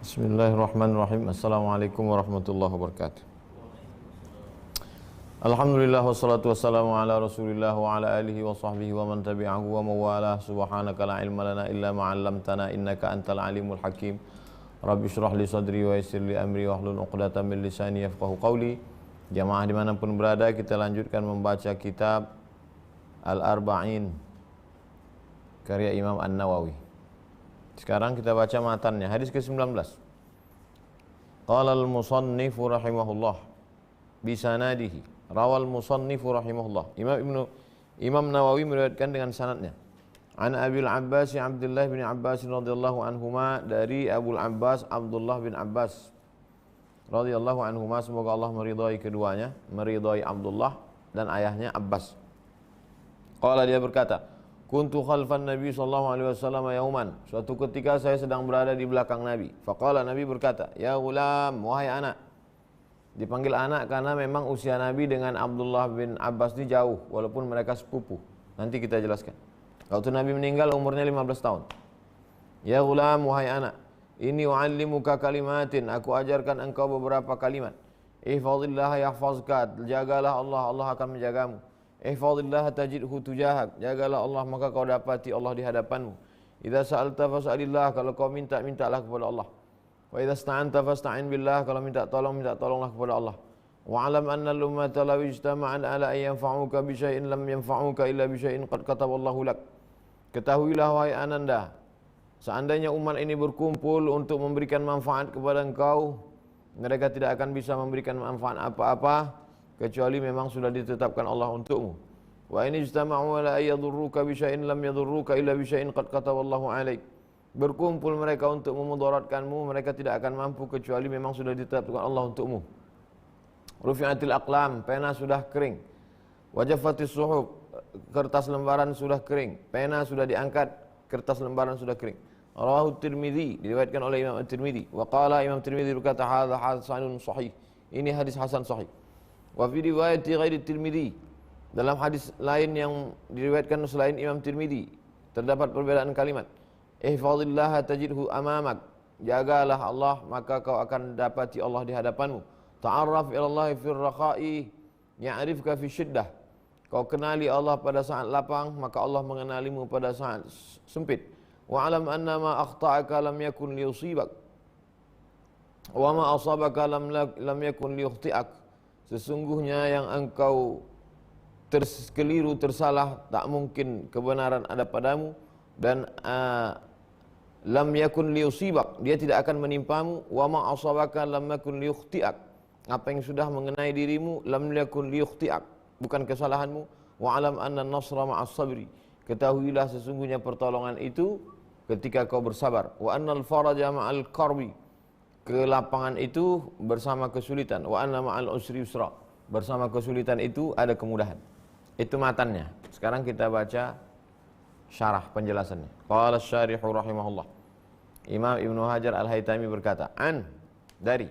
Bismillahirrahmanirrahim. Assalamualaikum warahmatullahi wabarakatuh. Alhamdulillah wassalatu wassalamu ala Rasulillah wa ala alihi wa sahbihi wa man tabi'ahu wa mawalah. Subhanaka la ilma lana illa ma 'allamtana innaka antal alimul hakim. Rabbi shrah li sadri wa yassir li amri wahlul 'uqdatam min lisani yafqahu qawli. Jamaah dimanapun berada, kita lanjutkan membaca kitab Al-Arba'in karya Imam An-Nawawi. Sekarang kita baca matannya, hadis ke-19. Qala al-musannifu rahimahullah bisanadihi. Rawal musannifu rahimahullah. Imam Nawawi meriwayatkan dengan sanadnya. An Abil Abbas Abdullah bin Abbas radhiyallahu anhuma, dari Abul Abbas Abdullah bin Abbas radhiyallahu anhuma, semoga Allah meridhai keduanya, meridhai Abdullah dan ayahnya Abbas. Qala, dia berkata, kuntu khalfan Nabi sallallahu alaihi wasallam yauman. Suatu ketika saya sedang berada di belakang Nabi. Faqala, Nabi berkata, ya ghulam, wahai anak. Dipanggil anak karena memang usia Nabi dengan Abdullah bin Abbas ini jauh, walaupun mereka sepupu. Nanti kita jelaskan. Waktu Nabi meninggal umurnya 15 tahun. Ya ghulam, wahai anak, inni u'allimuka kalimatin, aku ajarkan engkau beberapa kalimat. Ihfazillah yahfazka, jagalah Allah, Allah akan menjagamu. Ihfazillah tajidhu tujahak, jagalah Allah maka kau dapati Allah di hadapanmu. Idza sa'alta fas'alillah, kalau kau minta, mintalah kepada Allah. Wa idza ista'anta fasta'in billah, kalau minta tolonglah kepada Allah. Wa alam anna al-ummata law ijtama'an ala an yanfa'uka bi syai'in lam yanfa'uka illa bi syai'in qad kataballahu lak. Ketahuilah wahai ananda, seandainya umat ini berkumpul untuk memberikan manfaat kepada engkau, mereka tidak akan bisa memberikan manfaat apa-apa kecuali memang sudah ditetapkan Allah untukmu. Wa in ijtama'u ala ay yadurruka bi syai'in lam yadurruka illa bi syai'in qad kataballahu 'alaik. Berkumpul mereka untuk memudaratkanmu, mereka tidak akan mampu kecuali memang sudah ditetapkan Allah untukmu. Rufi'atil aqlam, pena sudah kering. Wajafatis suhuf, kertas lembaran sudah kering. Pena sudah diangkat, kertas lembaran sudah kering. Rawahu Tirmidzi, diriwayatkan oleh Imam Tirmidzi. Wa qala, Imam Tirmidzi berkata, hadza hasanun sahih. Ini hadis hasan sahih. Wa fi riwayat ghairi Tirmidzi, dalam hadis lain yang diriwayatkan selain Imam Tirmidzi terdapat perbedaan kalimat. Ihfazillah tajidhu amamak, jagalah Allah maka kau akan dapati Allah di hadapanmu. Ta'arraf ila Allah fir rakha'i ya'rifka fi syiddah, kau kenali Allah pada saat lapang maka Allah mengenalimu pada saat sempit. Wa alam anna ma akhta'aka lam yakun liyusibak wa ma asabaka lam yakun liyukhti'ak. Sesungguhnya yang engkau keliru, tersalah, tak mungkin kebenaran ada padamu. Dan lam yakun liyusibak, dia tidak akan menimpamu. Wa ma asabaka lam yakun liyukhti'ak, apa yang sudah mengenai dirimu, lam yakun liyukhti'ak, bukan kesalahanmu. Wa alam anna nasra ma'as sabri, ketahuilah sesungguhnya pertolongan itu ketika kau bersabar. Wa annal faraja ma'al karbi, kelapangan itu bersama kesulitan. Wa anna ma'al usri yusra, bersama kesulitan itu ada kemudahan. Itu matannya. Sekarang kita baca syarah penjelasannya. Qala asy-syarihu rahimahullah. Imam Ibnu Hajar Al-Haytami berkata, dari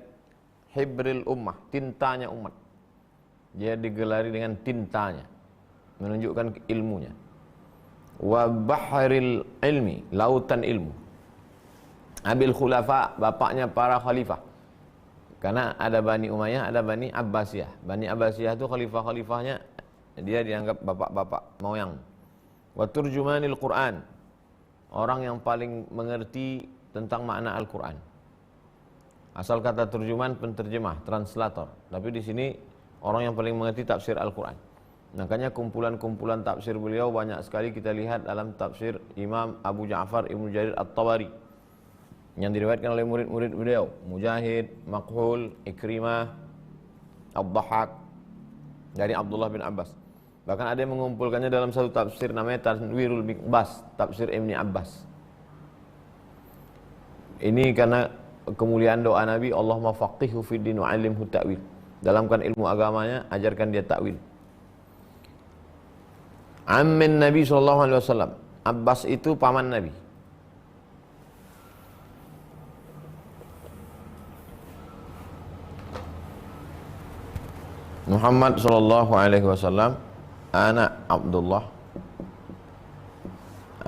hibril ummah, tintanya umat. Dia digelari dengan tintanya, menunjukkan ilmunya. Wa bahril ilmi, lautan ilmu. Abil khulafa, bapaknya para khalifah. Karena ada Bani Umayyah, ada Bani Abbasiyah. Bani Abbasiyah itu khalifah-khalifahnya, dia dianggap bapak-bapak moyang. Wa turjumanil Qur'an, orang yang paling mengerti tentang makna Al-Qur'an. Asal kata turjuman, penterjemah, translator. Tapi di sini orang yang paling mengerti tafsir Al-Qur'an. Makanya kumpulan-kumpulan tafsir beliau banyak sekali kita lihat dalam tafsir Imam Abu Ja'far Ibnu Jarir At-Tabari yang diriwayatkan oleh murid-murid beliau, Mujahid, Makhul, Ikrimah, Ad-Dhahhak, dari Abdullah bin Abbas. Bahkan ada yang mengumpulkannya dalam satu tafsir namanya Tanwirul Miqbas, tafsir Ibni Abbas. Ini karena kemuliaan doa Nabi, Allahumma faqihhu fid din wa 'allimhu ta'wil. Dalamkan ilmu agamanya, ajarkan dia takwil. Ammin Nabi sallallahu alaihi wasallam, Abbas itu paman Nabi. Muhammad sallallahu alaihi wasallam, anak Abdullah,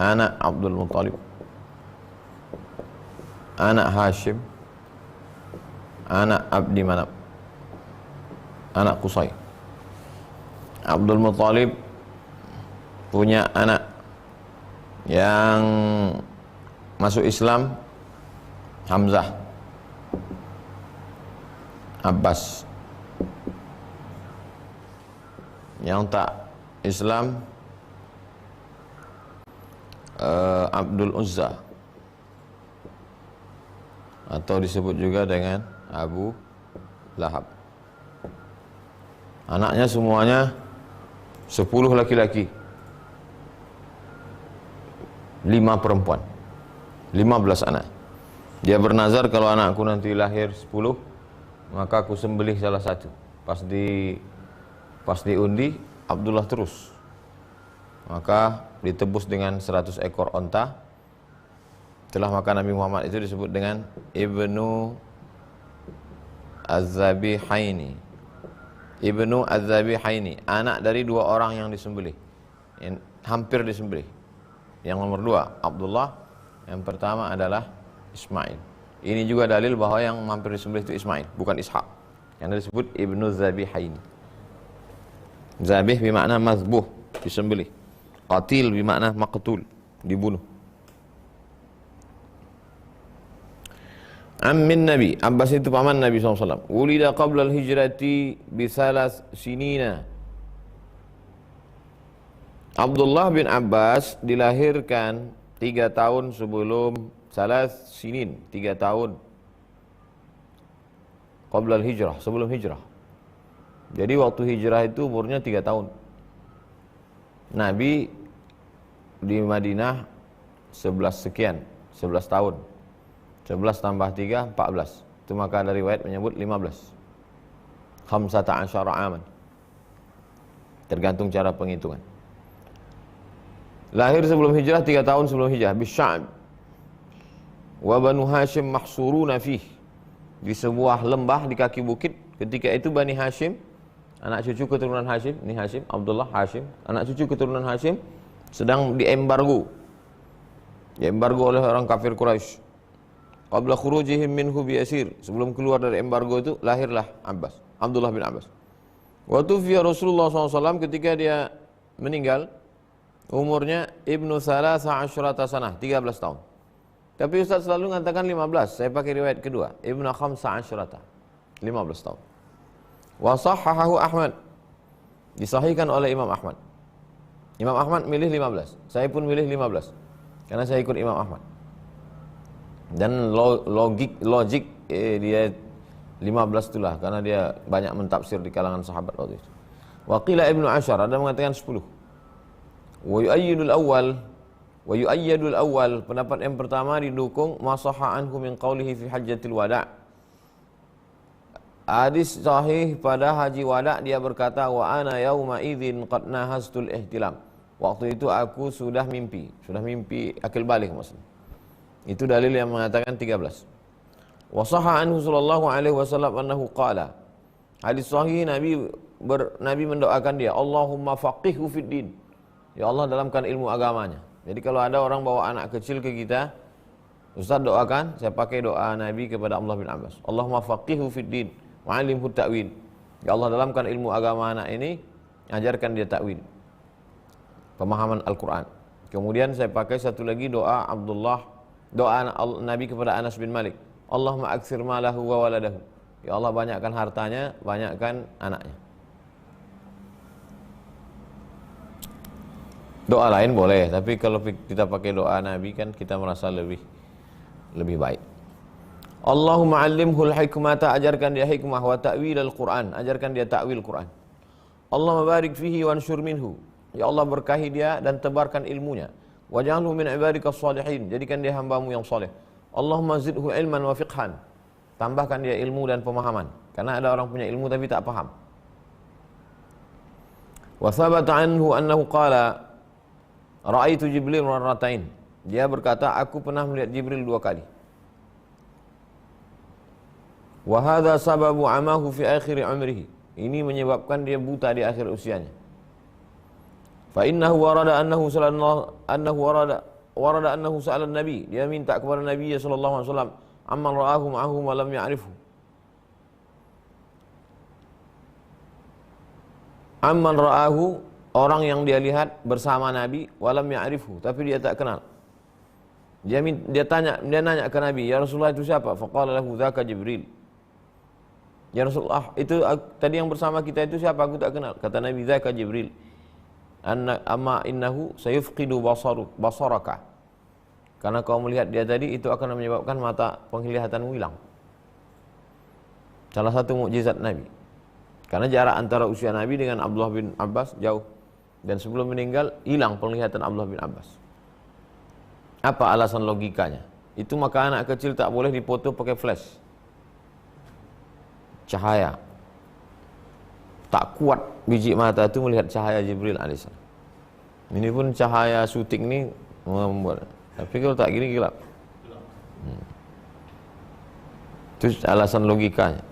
anak Abdul Muttalib, anak Hashim, anak Abdi Manaf, anak Qusay. Abdul Muthalib punya anak yang masuk Islam, Hamzah, Abbas. Yang tak Islam, Abdul Uzza, atau disebut juga dengan Abu Lahab. Anaknya semuanya 10 laki-laki, 5 perempuan, 15 anak. Dia bernazar, kalau anakku nanti lahir 10, maka aku sembelih salah satu. Pas diundi, Abdullah terus. Maka ditebus dengan 100 ekor onta. Setelah maka Nabi Muhammad itu disebut dengan Ibnu Az-Zabihaini. Ibnu Az-Zabihaini, anak dari 2 orang yang disembelih, yang hampir disembelih. Yang nomor 2 Abdullah, yang pertama adalah Ismail. Ini juga dalil bahwa yang hampir disembelih itu Ismail, bukan Ishak. Yang disebut Ibnu Zabihaini. Zabih bermakna mazbuh, disembelih. Qatil bermakna maqtul, dibunuh. Ammin Nabi, Abbas itu paman Nabi SAW. Ulida qabla al-hijrati bisalas sinina. Abdullah bin Abbas dilahirkan 3 tahun sebelum salas sinin, 3 tahun qabla al-hijrah, sebelum hijrah. Jadi waktu hijrah itu umurnya 3 tahun. Nabi di Madinah 11 tahun. 11 tambah 3, 14. Itu maka ada riwayat menyebut 15. 15 aman. Tergantung cara penghitungan. Lahir sebelum hijrah, 3 tahun sebelum hijrah. Bisya'b. Wa Banu Hashim mahsuruna fih. Di sebuah lembah di kaki bukit. Ketika itu Bani Hashim, anak cucu keturunan Hashim, ini Hashim, Abdullah Hashim, anak cucu keturunan Hashim sedang diembargo. Diembargo oleh orang kafir Quraisy. Qabla khurujihim minhu bi asir, sebelum keluar dari embargo itu lahirlah Abbas, Abdullah bin Abbas. Wa tufiya Rasulullah SAW, ketika dia meninggal umurnya Ibnu Salasa Asyrata Sanah, 13 tahun. Tapi Ustaz selalu mengatakan 15, saya pakai riwayat kedua, Ibnu Khamsa Asyrata, 15 tahun. Wa sahhahahu Ahmad, disahihkan oleh Imam Ahmad. Imam Ahmad milih 15, saya pun milih 15 karena saya ikut Imam Ahmad. Dan logik dia 15 itulah, karena dia banyak mentafsir di kalangan sahabat waktu itu. Wa qila Ibnu Ashar, ada mengatakan 10. Wa yu'ayyadul awal, pendapat yang pertama didukung ma sahha anhu min qawlihi fi hajjatil wada'. Hadis sahih pada haji wada' dia berkata, wa ana yauma idzin qad nahastul ihtilam. Waktu itu aku sudah mimpi akil balik maksudnya. Itu dalil yang mengatakan 13. Wa sahha anhu sallallahu alaihi wasallam annahu qala. Hadis sahih Nabi mendoakan dia, Allahumma faqihhu fid din. Ya Allah, dalamkan ilmu agamanya. Jadi kalau ada orang bawa anak kecil ke kita, Ustaz doakan, saya pakai doa Nabi kepada Abdullah bin Abbas. Allahumma faqihhu fid din wa 'allimhu ta'wil. Ya Allah, dalamkan ilmu agama anak ini, ajarkan dia ta'wil, pemahaman Al-Qur'an. Kemudian saya pakai satu lagi doa Nabi kepada Anas bin Malik. Allahumma aktsir malahu wa waladahu. Ya Allah, banyakkan hartanya, banyakkan anaknya. Doa lain boleh, tapi kalau kita pakai doa Nabi kan kita merasa lebih baik. Allahumma 'allimhul hikmata, ajarkan dia hikmah, wa ta'wil al-Qur'an, ajarkan dia ta'wil Qur'an. Allahumma barik fihi wanshur minhu. Ya Allah, berkahi dia dan tebarkan ilmunya. Waj'alhu min ibadikas shalihin, jadikan dia hambamu yang saleh. Allahumma zidhu ilman wa fiqhan, tambahkan dia ilmu dan pemahaman, karena ada orang punya ilmu tapi tak paham. Wa thabata anhu annahu qala ra'aitu Jibril marratain, dia berkata aku pernah melihat Jibril 2 kali. Wa hadha sababu amahu fi akhir umrihi, ini menyebabkan dia buta di akhir usianya. Fa innahu warada annahu sa'ala Nabi, dia minta kepada Nabi sallallahu alaihi wasallam amman ra'ahu ma'ahu wa lam ya'rifhu, Amman ra'ahu, orang yang dia lihat bersama Nabi, walam ya'rifhu, tapi dia tak kenal. Dia nanya ke Nabi, ya Rasulullah itu siapa? Faqala lahu dzaka Jibril. Ya Rasulullah, itu tadi yang bersama kita itu siapa? Aku tak kenal. Kata Nabi, dzaka Jibril. Amma innahu sayufqidu basaraka. Karena kau melihat dia tadi, itu akan menyebabkan mata penglihatanmu hilang. Salah satu mukjizat Nabi. Karena jarak antara usia Nabi dengan Abdullah bin Abbas jauh. Dan sebelum meninggal, hilang penglihatan Abdullah bin Abbas. Apa alasan logikanya? Itu maka anak kecil tak boleh dipoto pakai flash. Cahaya. Tak kuat biji mata itu melihat cahaya Jibril alaihissalam. Ini pun cahaya syuting ini membuat. Tapi kalau tak gini gelap. Itu alasan logikanya.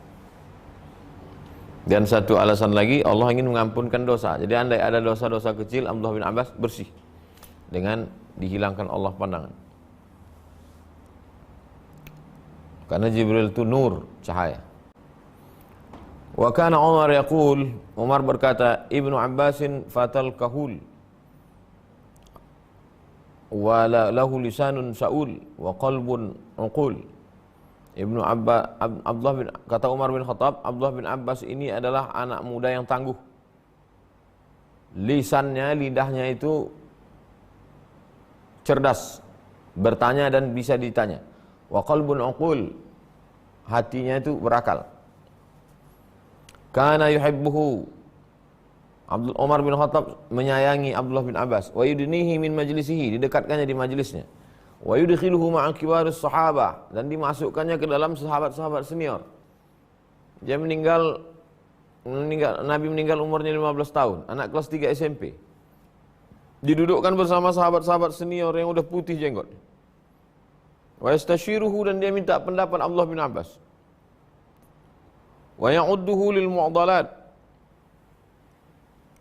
Dan satu alasan lagi, Allah ingin mengampunkan dosa. Jadi andai ada dosa-dosa kecil, Abdullah bin Abbas bersih dengan dihilangkan Allah pandangan. Karena Jibril itu nur, cahaya. Wa kana Umar yaqul, Umar berkata, Ibnu Abbasin fatal kahul wa lahu lisanun saul wa qalbun uqul. Kata Umar bin Khattab, Abdullah bin Abbas ini adalah anak muda yang tangguh. Lidahnya itu cerdas, bertanya dan bisa ditanya. Wa qalbun uqul, hatinya itu berakal. Kana yuhibbuhu, Umar bin Khattab menyayangi Abdullah bin Abbas. Wa yudnihi min majlisihi, didekatkannya di majlisnya. Wa yudkhiluhu ma'a kibarus sahabah, dan dimasukkannya ke dalam sahabat-sahabat senior. Dia meninggal Nabi meninggal umurnya 15 tahun, anak kelas 3 SMP. Didudukkan bersama sahabat-sahabat senior yang udah putih jenggot. Wa yastashiruhu, dan dia minta pendapat Abdullah bin Abbas. Wa ya'udduhu lil mu'dalat,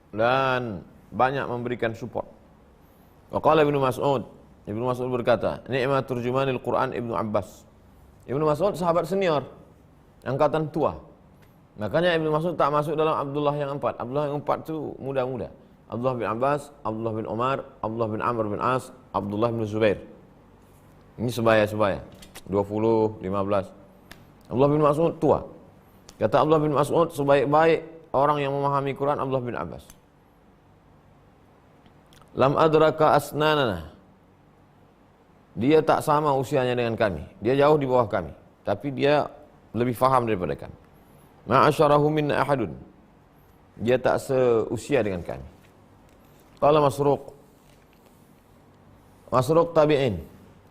dan banyak memberikan support. Wa qala Ibnu Mas'ud berkata, ni'mat turjumanil Quran Ibnu Abbas. Ibnu Mas'ud sahabat senior, angkatan tua. Makanya Ibnu Mas'ud tak masuk dalam Abdullah yang 4. Abdullah yang 4 itu muda-muda. Abdullah bin Abbas, Abdullah bin Umar, Abdullah bin Amr bin As, Abdullah bin Zubair. Ini sebaya-sebaya, 20, 15. Abdullah bin Mas'ud tua. Kata Abdullah bin Mas'ud, sebaik-baik orang yang memahami Quran Abdullah bin Abbas. Lam adraka asnanana, dia tak sama usianya dengan kami, dia jauh di bawah kami, tapi dia lebih faham daripada kami. Ma'asyarahu minna ahadun, dia tak seusia dengan kami. Qala Masruq tabi'in,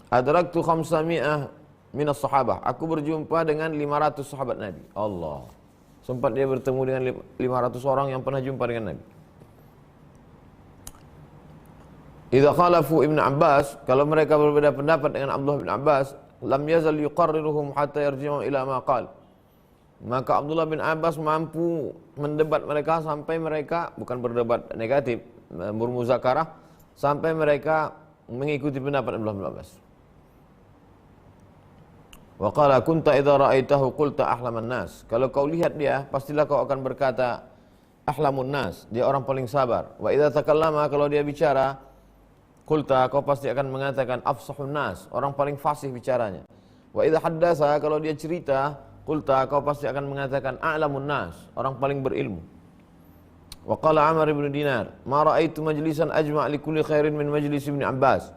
adraktu 500 minas sahabah, aku berjumpa dengan 500 sahabat Nabi. Allah, sempat dia bertemu dengan 500 orang yang pernah jumpa dengan Nabi. Idza khalafu Ibnu Abbas, kalau mereka berbeda pendapat dengan Abdullah bin Abbas, lam yazal yuqarriruhum hatta yarji'u ila ma qala. Maka Abdullah bin Abbas mampu mendebat mereka sampai mereka bukan berdebat negatif, bermuzakarah, sampai mereka mengikuti pendapat Abdullah bin Abbas. Wa qala kunta idza ra'aitahu qulta ahlaman nas. Kalau kau lihat dia, pastilah kau akan berkata ahlamun nas, dia orang paling sabar. Wa idza takallama, kalau dia bicara, qulta, kau pasti akan mengatakan afsahun nas, orang paling fasih bicaranya. Wa idza haddatsa, kalau dia cerita, qulta, kau pasti akan mengatakan a'lamun nas, orang paling berilmu. Wa qala Amr bin Dinar, ma ra'aitu majlisan ajma' li kulli khairin min majlis Ibnu Abbas.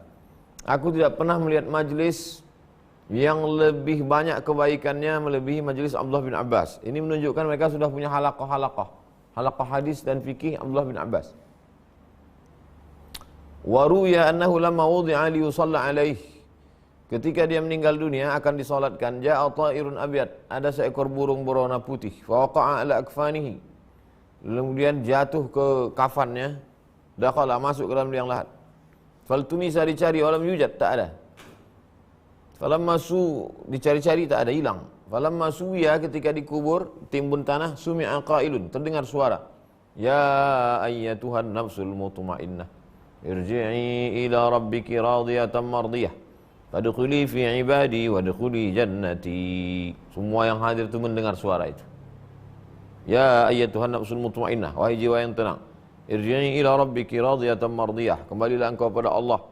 Aku tidak pernah melihat majlis yang lebih banyak kebaikannya melebihi majlis Abdullah bin Abbas. Ini menunjukkan mereka sudah punya halaqah hadis dan fikih Abdullah bin Abbas. Wa ruya annahu lamma wudi'a li yusalla alaih, ketika dia meninggal dunia akan disolatkan, ja'a ta'irun abyad, ada seekor burung berwarna putih, fa waqa'a ala akfanihi, kemudian jatuh ke kafannya, dakhala, masuk ke dalam liang lahat. Faltumisa, dicari, walam yujad, tak ada. Falamma dicari-cari, tak ada, hilang. Falamma suwiya, ketika dikubur, timbun tanah, sumi'a qailun, terdengar suara, ya ayyatuhan nafsul mutmainnah, irji'i ila rabbiki radiyatan mardiyah, fadkhuli fi ibadi wadkhuli jannati. Semua yang hadir itu mendengar suara itu. Ya ayyatuhan nafsul mutmainnah, wahai jiwa yang tenang, irji'i ila rabbiki radiyatan mardiyah, kembalilah engkau kepada Allah.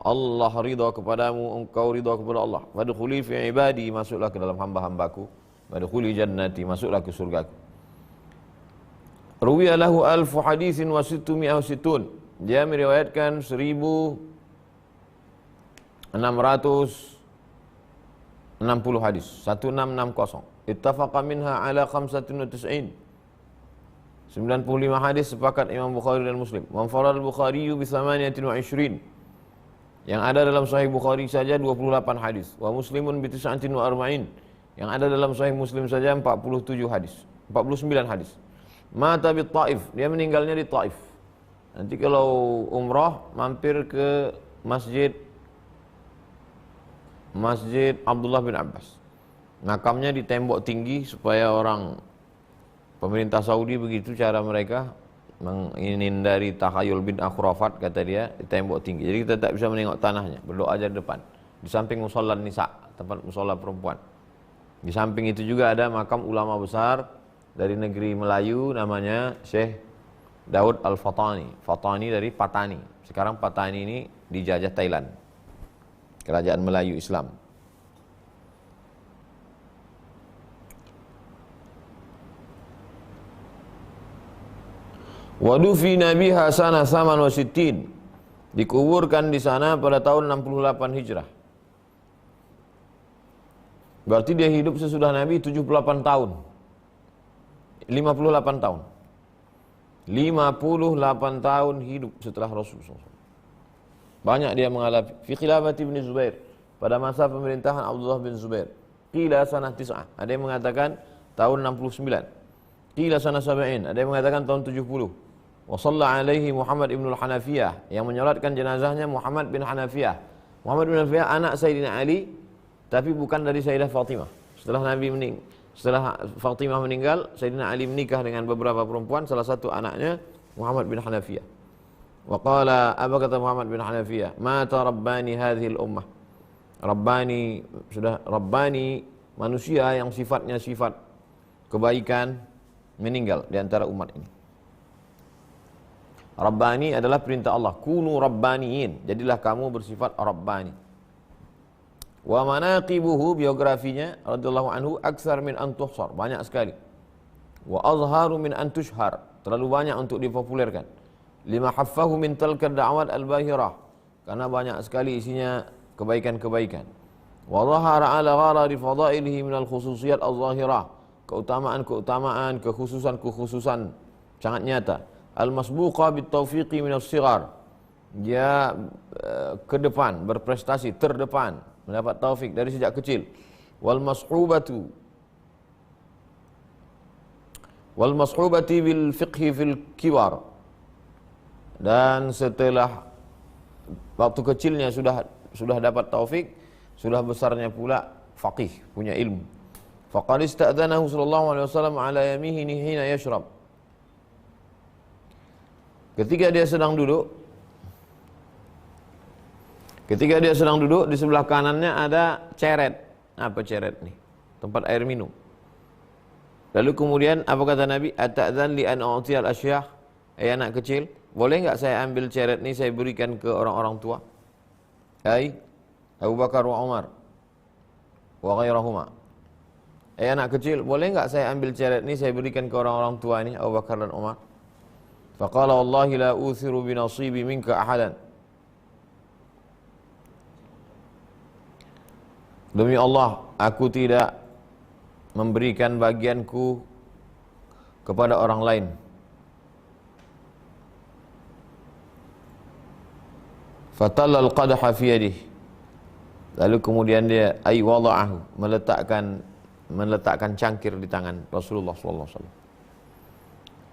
Allah ridha kepadamu, engkau ridha kepada Allah. Fadkhuli fi ibadi, masuklah ke dalam hamba-hambaku. Fadkhuli jannati, masuklah ke surgaku. Ruwiya lahu alfu hadisin wa sittumi'ah situn. Dia meriwayatkan 1660 hadis, 1660. Ittafaqa minha ala 95. 95 hadis sepakat Imam Bukhari dan Muslim. Wa farad al-Bukhari bi 28. Yang ada dalam Sahih Bukhari saja 28 hadis. Wa Muslimun bi 49. Yang ada dalam Sahih Muslim saja 47 hadis. 49 hadis. Mata bi Taif, dia meninggalnya di Taif. Nanti kalau umrah mampir ke Masjid Abdullah bin Abbas. Makamnya di tembok tinggi supaya orang pemerintah Saudi begitu cara mereka menghindari takhayul bin khurafat, kata dia, di tembok tinggi. Jadi kita tak bisa menengok tanahnya, berdoa aja di depan. Di samping musalla nisa, tempat musalla perempuan. Di samping itu juga ada makam ulama besar dari negeri Melayu namanya Syekh Daud Al-Fatani. Fatani dari Patani. Sekarang Patani ini dijajah Thailand. Kerajaan Melayu Islam. Wadufina biha sana saman wa sittin. Dikuburkan di sana pada tahun 68 Hijrah. Berarti dia hidup sesudah Nabi 78 tahun. 58 tahun. 58 tahun hidup setelah Rasulullah. Banyak dia mengalami. Fi khilafati bin Zubair, pada masa pemerintahan Abdullah bin Zubair. Qila sanah tis'ah, ada yang mengatakan tahun 69. Qila sanah sab'in, ada yang mengatakan tahun 70. Wa shalla alaihi Muhammad ibn al-Hanafiyah, yang menyolatkan jenazahnya Muhammad bin Hanafiyah. Muhammad bin Hanafiyah anak Sayyidina Ali, tapi bukan dari Sayyidah Fatimah. Setelah Fatimah meninggal, Sayyidina Ali menikah dengan beberapa perempuan, salah satu anaknya Muhammad bin Hanafiyah. Wa qala, apa kata Muhammad bin Hanafiyah? Mata rabbani hadhil ummah. Rabbani, sudah Rabbani, manusia yang sifatnya sifat kebaikan, meninggal di antara umat ini. Rabbani adalah perintah Allah. Kunu rabbaniyin, jadilah kamu bersifat Rabbani. Wa manaqibuhu, biografinya radhiyallahu anhu, aksar min an tuhsar, banyak sekali. Wa azharu min an tushhar, terlalu banyak untuk dipopulerkan. Lima haffahu min talka da'wat al-bahirah, karena banyak sekali isinya kebaikan-kebaikan. Wa dhahara ala gharari fadailihi min al-khususiyat al-zahirah, keutamaan-keutamaan, kekhususan-kekhususan sangat nyata. Al-masbuqa bit taufiqi min as-sighar, dia ke depan, berprestasi, terdepan, mendapat taufik dari sejak kecil. Wal mashubati bil fiqhi fil kibar, dan setelah waktu kecilnya sudah dapat taufik, sudah besarnya pula faqih, punya ilmu. Faqad ista'dzanahu sallallahu alaihi wasallam ala yaminihi hina yashrab, ketika dia sedang duduk di sebelah kanannya ada ceret. Apa ceret nih? Tempat air minum. Lalu kemudian apa kata Nabi? Ata'dzan li an u'tiyal asyah, anak kecil, boleh enggak saya ambil ceret ini saya berikan ke orang-orang tua? Abu Bakar wa Umar wa ghairahuma. Anak kecil, boleh enggak saya ambil ceret ini saya berikan ke orang-orang tua ini, Abu Bakar dan Umar? Faqala wallahi la uthiru bi nasibi minka ahadan. Demi Allah, aku tidak memberikan bagianku kepada orang lain. Fatallal qadha fi yadihi, lalu kemudian dia wada'ahu, meletakkan cangkir di tangan Rasulullah sallallahu alaihi wasallam.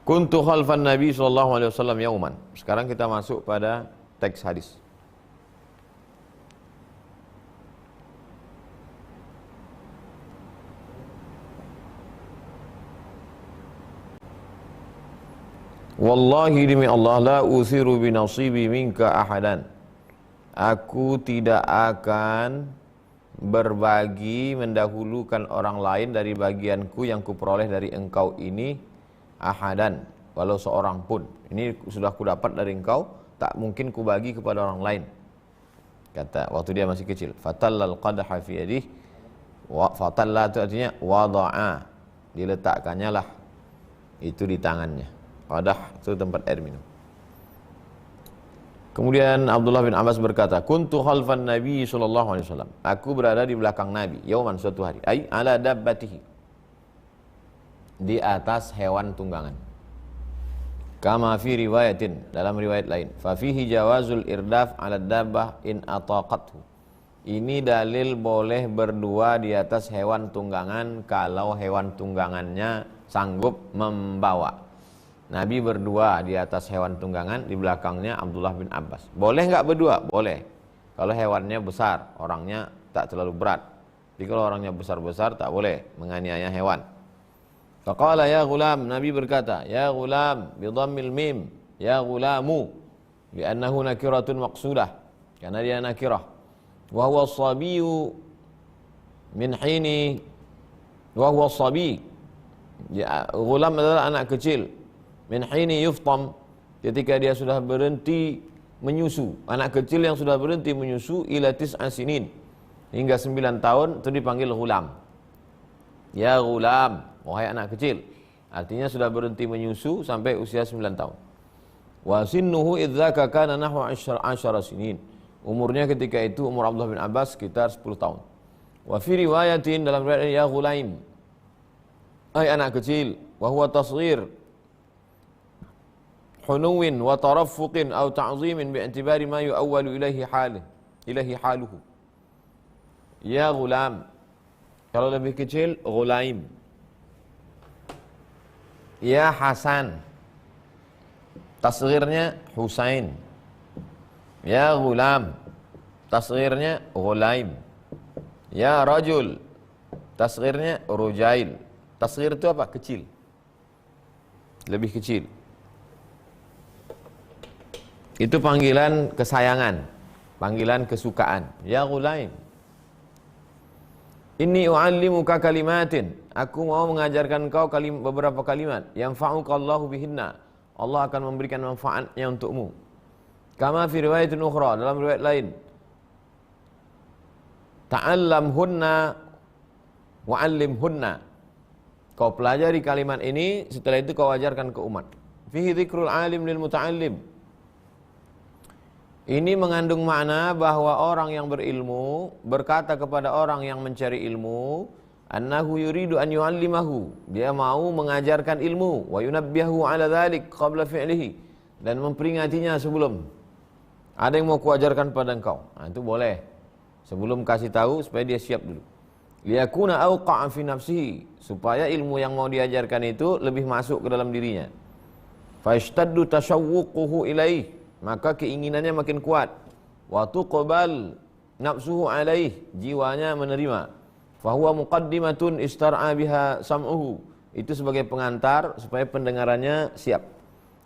Kuntu khalfan Nabi sallallahu alaihi wasallam yauman. Sekarang kita masuk pada teks hadis. Wallahi demi Allah, la uthiru bi nasibi minka ahadan, aku tidak akan berbagi mendahulukan orang lain dari bagianku yang kuperoleh dari engkau ini ahadan, walau seorang pun. Ini sudah kudapat dari engkau, tak mungkin kubagi kepada orang lain. Kata waktu dia masih kecil, fatallal qadha fi yadihi, fatalla itu artinya wada'a, diletakkannya lah itu di tangannya. Qadah itu tempat air minum. Kemudian Abdullah bin Abbas berkata, kuntu khalfan Nabi sallallahu alaihi wasallam. Aku berada di belakang Nabi, yauman, suatu hari, ai ala dabbatihi, di atas hewan tunggangan. Kama fi riwayatin, dalam riwayat lain, fa fihi jawazul irdaf ala dabbah in ataqathu. Ini dalil boleh berdua di atas hewan tunggangan kalau hewan tunggangannya sanggup membawa. Nabi berdua di atas hewan tunggangan, di belakangnya Abdullah bin Abbas. Boleh nggak berdua? Boleh. Kalau hewannya besar, orangnya tak terlalu berat. Jadi kalau orangnya besar-besar tak boleh menganiaya hewan. Faqala ya ghulam, Nabi berkata, ya ghulam bi dhammil mim, ya ghulamu, li'annahu nakiratun maqsudah, karena dia nakirah. Wa huwa as-sabiyyu min hini, wa huwa as-sabi, ya, ghulam adalah anak kecil. Min hini yuftam, ketika dia sudah berhenti menyusu. Anak kecil yang sudah berhenti menyusu ila tis'a sinin, hingga 9 tahun itu dipanggil ghulam. Ya ghulam, wahai anak kecil. Artinya sudah berhenti menyusu sampai usia 9 tahun. Wa sinnuhu idzaka kana nahwa 10 sinin. Umurnya ketika itu, umur Abdullah bin Abbas sekitar 10 tahun. Wa fi riwayatin, dalam riwayat, ya ghulaim, ay anak kecil, wa huwa tasghir hunuwin wa taraffuqin aw ta'zimin bi'tibari ma yu'awwalu ilaihi haluhu. Ya ghulam, kalau lebih kecil ghulaim. Ya Hasan, tasghirnya Husain. Ya ghulam, tasghirnya ghulaim. Ya rajul, tasghirnya rujail. Tasghir itu apa? Kecil, lebih kecil. Itu panggilan kesayangan, panggilan kesukaan. Ya ghulaim, inni u'allimuka kalimatin, aku mau mengajarkan kau beberapa kalimat, yanfa'uka Allahu bihinna, Allah akan memberikan manfaatnya untukmu. Kama fi riwayatin ukhra, dalam riwayat lain, ta'allamhunna wa'allimhunna, kau pelajari kalimat ini, setelah itu kau ajarkan ke umat. Fihi dzikrul alim lil muta'allim. Ini mengandung makna bahwa orang yang berilmu berkata kepada orang yang mencari ilmu, annahu yuridu an yu'allimahu, dia mau mengajarkan ilmu, wa yunabbihu ala dzalik qabla fi'lihi, dan memperingatinya sebelum. Ada yang mau kuajarkan pada engkau. Nah, itu boleh. Sebelum kasih tahu supaya dia siap dulu. Liyakuna awqa'a fi nafsihi, supaya ilmu yang mau diajarkan itu lebih masuk ke dalam dirinya. Fashtaddu tashawwuquhu ilaih, maka keinginannya makin kuat. Wa tuqbal nafsuhu alaih, jiwanya menerima. Fahuwa muqaddimatun istar'a biha sam'uhu, itu sebagai pengantar supaya pendengarannya siap.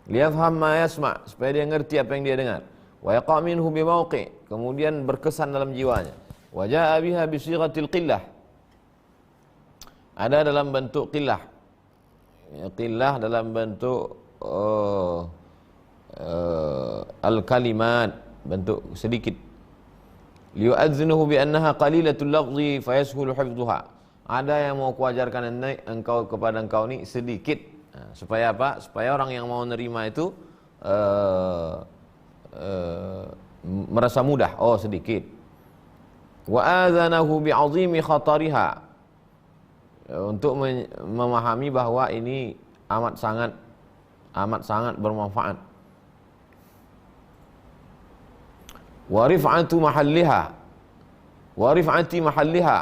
Liyafham ma yasma', supaya dia ngerti apa yang dia dengar. Wa yaqa' minhu bimawqi', kemudian berkesan dalam jiwanya. Wa ja'a biha bisighatil qillah, ada dalam bentuk qillah. Qillah dalam bentuk al-kalimat, bentuk sedikit. Liyu'adzinuhu bi annaha qalilatul lafzi fayashulu hifdhuha, ada yang mau kuajarkan engkau kepada engkau ini sedikit. Nah, supaya apa? Supaya orang yang mau nerima itu merasa mudah. Oh, sedikit. Wa adzanahu bi'azimi khatariha, untuk memahami bahwa ini amat sangat bermanfaat. Wa rif'atu mahalliha, wa rif'ati mahalliha,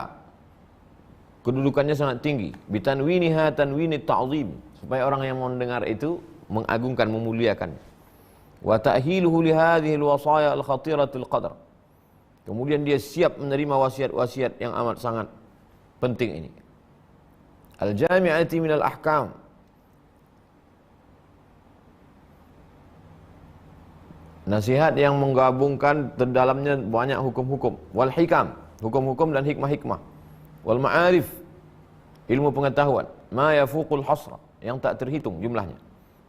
kedudukannya sangat tinggi. Bitanwiniha tanwinit ta'zim, supaya orang yang mau mendengar itu mengagungkan, memuliakan. Wa ta'hiluhu li hadhihi al-wasaya al-khatiratul qadar, kemudian dia siap menerima wasiat-wasiat yang amat sangat penting ini. Al-jami'ati minal ahkam, nasihat yang menggabungkan terdalamnya banyak hukum-hukum. Wal hikam, hukum-hukum dan hikmah-hikmah. Wal ma'arif, ilmu pengetahuan, ma yafuqul hasra, yang tak terhitung jumlahnya.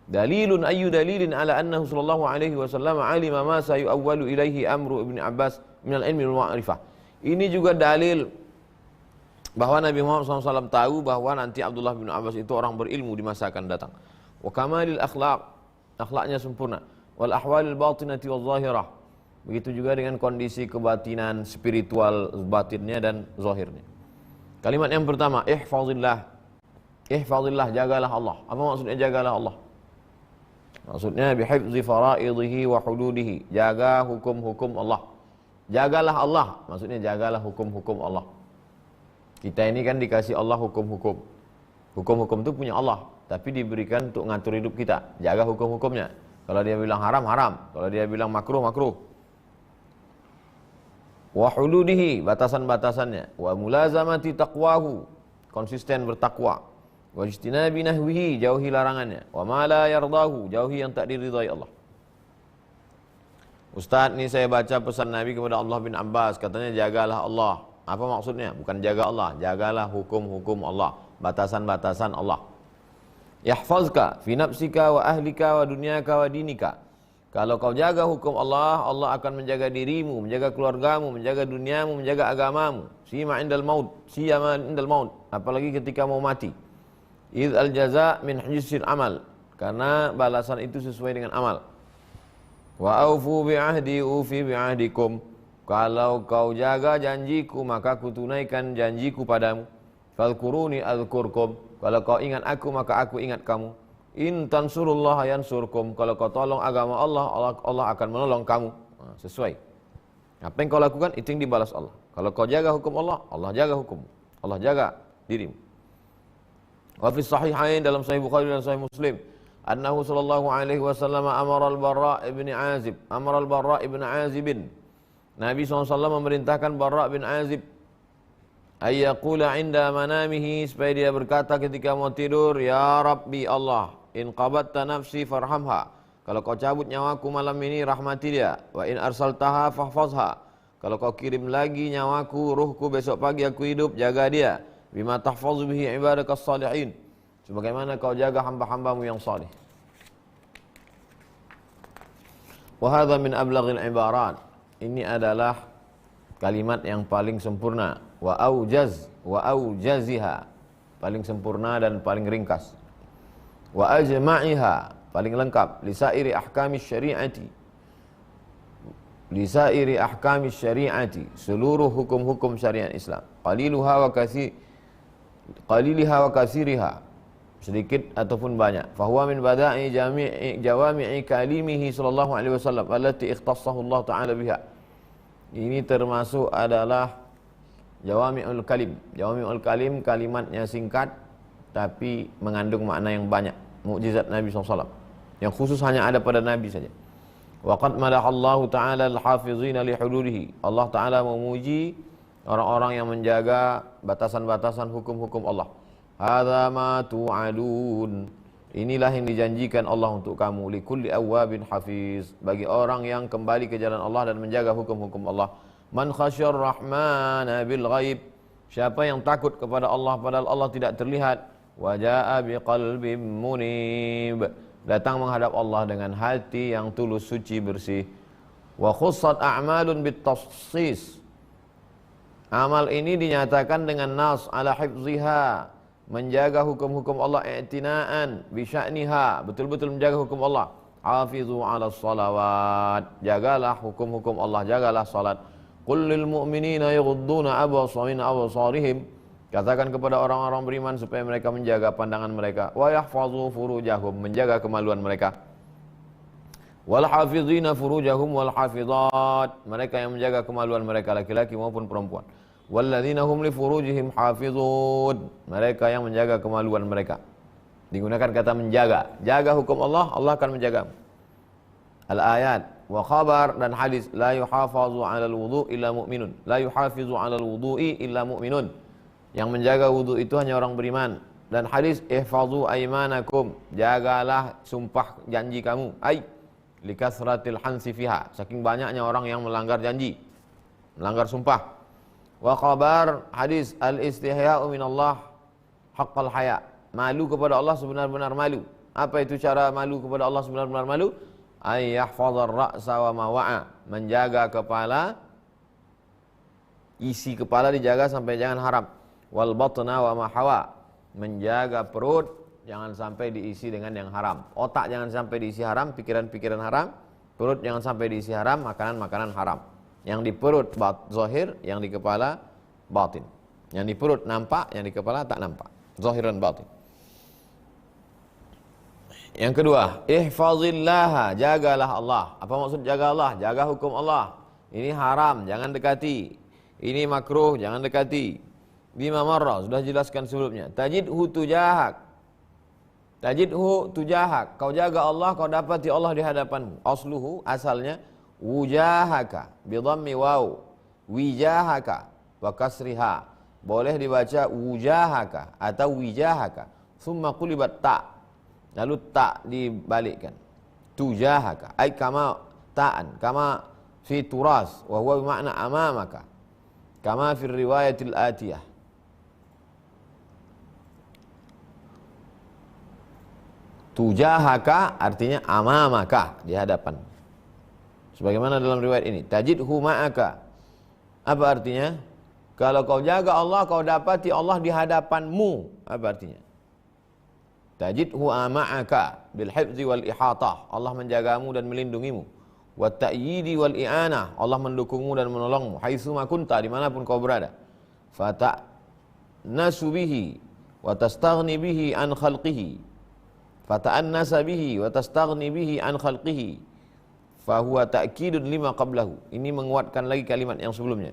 Dalilun ayyu dalilin ala annahu sallallahu alaihi wasallam alima ma sayu'awwalu ilaihi amru Ibn Abbas minal ilmi wal ma'rifah. Ini juga dalil bahwa Nabi Muhammad SAW tahu bahwa nanti Abdullah bin Abbas itu orang berilmu di masa akan datang. Wa kamalil akhlaq, akhlaknya sempurna. Wal ahwalil batinati wal zahirah. Begitu juga dengan kondisi kebatinan, spiritual batinnya dan zahirnya. Kalimat yang pertama, ihfazillah. Ihfazillah, jagalah Allah. Apa maksudnya jagalah Allah? Maksudnya bihifzi faraidihi wa hududihi, jaga hukum-hukum Allah. Jagalah Allah, maksudnya jagalah hukum-hukum Allah. Kita ini kan dikasih Allah hukum-hukum. Hukum-hukum itu punya Allah, tapi diberikan untuk ngatur hidup kita. Jaga hukum-hukumnya. Kalau dia bilang haram, haram. Kalau dia bilang makruh, makruh. Wa hududihi, batasan-batasannya. Wa mulazamati taqwahu, konsisten bertakwa. Wa ijtinabi nahwihi, jauhi larangannya. Wa ma la yardahu, jauhi yang tak diridhai Allah. Ustaz, ini saya baca pesan Nabi kepada Allah bin Abbas, katanya jagalah Allah. Apa maksudnya? Bukan jaga Allah, jagalah hukum-hukum Allah, batasan-batasan Allah. Yahfazka fi nafsika wa ahlika wa dunyaka wa dinika. Kalau kau jaga hukum Allah, Allah akan menjaga dirimu, menjaga keluargamu, menjaga duniamu, menjaga agamamu. Siyama indal maut, apalagi ketika mau mati. Idz al-jaza min hujsil amal, karena balasan itu sesuai dengan amal. Wa aufu bi ahdi ufi bi ahdikum, kalau kau jaga janjiku maka ku tunaikan janjiku padamu. Fadhkuruni adzkurkum, kalau kau ingat aku maka aku ingat kamu. In tansurullaha yansurkum, kalau kau tolong agama Allah, Allah akan menolong kamu. Nah, sesuai. Apa yang kau lakukan itu yang dibalas Allah. Kalau kau jaga hukum Allah, Allah jaga hukum. Allah jaga dirimu. Wa fi sahihain, dalam Sahih Bukhari dan Sahih Muslim, annahu sallallahu alaihi wasallam amara al-Barra' ibn Azib, Nabi SAW memerintahkan Barra' bin Azib ayyaqula inda manamihi, supaya dia berkata ketika mau tidur, ya Rabbi Allah, in qabatta nafsi farhamha, kalau kau cabut nyawaku malam ini rahmati dia. Wa in arsaltaha fahfazha, kalau kau kirim lagi nyawaku, ruhku besok pagi aku hidup, jaga dia. Bima tahfazu bihi ibadakas salihin, sebagaimana kau jaga hamba-hambamu yang salih. Wa hadha min ablaghil ibarat, ini adalah kalimat yang paling sempurna. Wa aujaziha, paling sempurna dan paling ringkas. Wa ajma'iha, paling lengkap. Lisairi ahkamis syari'ati, seluruh hukum-hukum syariat Islam. Qaliliha wa kasiriha, sedikit ataupun banyak. Fahuwa min bada'i jawami'i kalimihi sallallahu alaihi wasallam allati ikhtassahu Allah ta'ala biha. Ini termasuk adalah jawami'ul kalim. Jawami'ul kalim, kalimatnya singkat tapi mengandung makna yang banyak. Mukjizat Nabi SAW yang khusus hanya ada pada Nabi saja. Wa qad madahallahu ta'ala al-hafizina li hududihi, Allah Ta'ala memuji orang-orang yang menjaga batasan-batasan hukum-hukum Allah. Hadza ma tu'adun, inilah yang dijanjikan Allah untuk kamu. Likulli awwabin hafiz, bagi orang yang kembali ke jalan Allah dan menjaga hukum-hukum Allah. Man khasyar rahmana bil ghaib, siapa yang takut kepada Allah padahal Allah tidak terlihat. Wa jaa biqalbin munib, datang menghadap Allah dengan hati yang tulus, suci, bersih. Wa khussat a'malun bitafsis, amal ini dinyatakan dengan nas ala hifziha, menjaga hukum-hukum Allah, i'tinaan bi sya'niha, betul-betul menjaga hukum Allah. Hafizu ala salawat, jagalah hukum-hukum Allah, jagalah salat. Qul lil mu'minina yaghudduna absarihim, katakan kepada orang-orang beriman supaya mereka menjaga pandangan mereka. Wa yahfazu furujahum, menjaga kemaluan mereka. Wal hafizina furujahum wal hafizat, mereka yang menjaga kemaluan mereka, laki-laki maupun perempuan. Walladzina hum li furujihim hafizun, mereka yang menjaga kemaluan mereka. Digunakan kata menjaga, jaga hukum Allah, Allah akan menjaga. Al-ayat wa khabar dan hadis, la yuhafazu 'alal wudu' illa mu'minun, la yuhafizu 'alal wudu'i illa mu'minun, yang menjaga wudu itu hanya orang beriman. Dan hadis, ihfazu aymanakum, jagalah sumpah janji kamu. Ai likasratil hansi fiha, saking banyaknya orang yang melanggar janji, melanggar sumpah. Wa khabar hadis al-istihya'u minallah haqqal haya. Malu kepada Allah sebenar-benar malu. Apa itu cara malu kepada Allah sebenar-benar malu? Ay yahfazar ra'sa wa ma wa'a. Menjaga kepala, isi kepala dijaga sampai jangan haram. Wal batna wa ma hawa. Menjaga perut jangan sampai diisi dengan yang haram. Otak jangan sampai diisi haram, pikiran-pikiran haram. Perut jangan sampai diisi haram, makanan-makanan haram. Yang di perut zahir, yang di kepala batin. Yang di perut nampak, yang di kepala tak nampak. Zahir dan batin. Yang kedua, ihfazillaha, jagalah Allah. Apa maksud jaga Allah? Jaga hukum Allah. Ini haram, jangan dekati. Ini makruh, jangan dekati. Bima marrah, sudah jelaskan sebelumnya. Tajidhu tujahak. Tajidhu tujahak. Kau jaga Allah, kau dapati Allah di hadapanmu. Asluhu, asalnya wujahaka bidhammi waw, wijahaka wa kasriha. Boleh dibaca wujahaka atau wijahaka. Summa qulibat ta'. Lalu tak dibalikkan. Tujahaka ay kama ta'an, kama fi turas wa huwa bermakna amamaka. Kama fi riwayatil atiyah. Tujahaka artinya amamaka, di hadapan. Sebagaimana dalam riwayat ini, tajidhu ma'aka. Apa artinya? Kalau kau jaga Allah, kau dapati Allah di hadapanmu. Apa artinya? Tajidhu ma'aka bil hifzi wal ihatah. Allah menjagamu dan melindungimu. Wa ta'yidi wal i'anah. Allah mendukungmu dan menolongmu. Haitsu ma kunta, dimanapun kau berada. Fata'nasu bihi wa tastaghni bihi an khalqihi. Fata'annasa bihi wa tastaghni bihi an khalqihi. Fahuwa ta'kidun lima qablahu. Ini menguatkan lagi kalimat yang sebelumnya.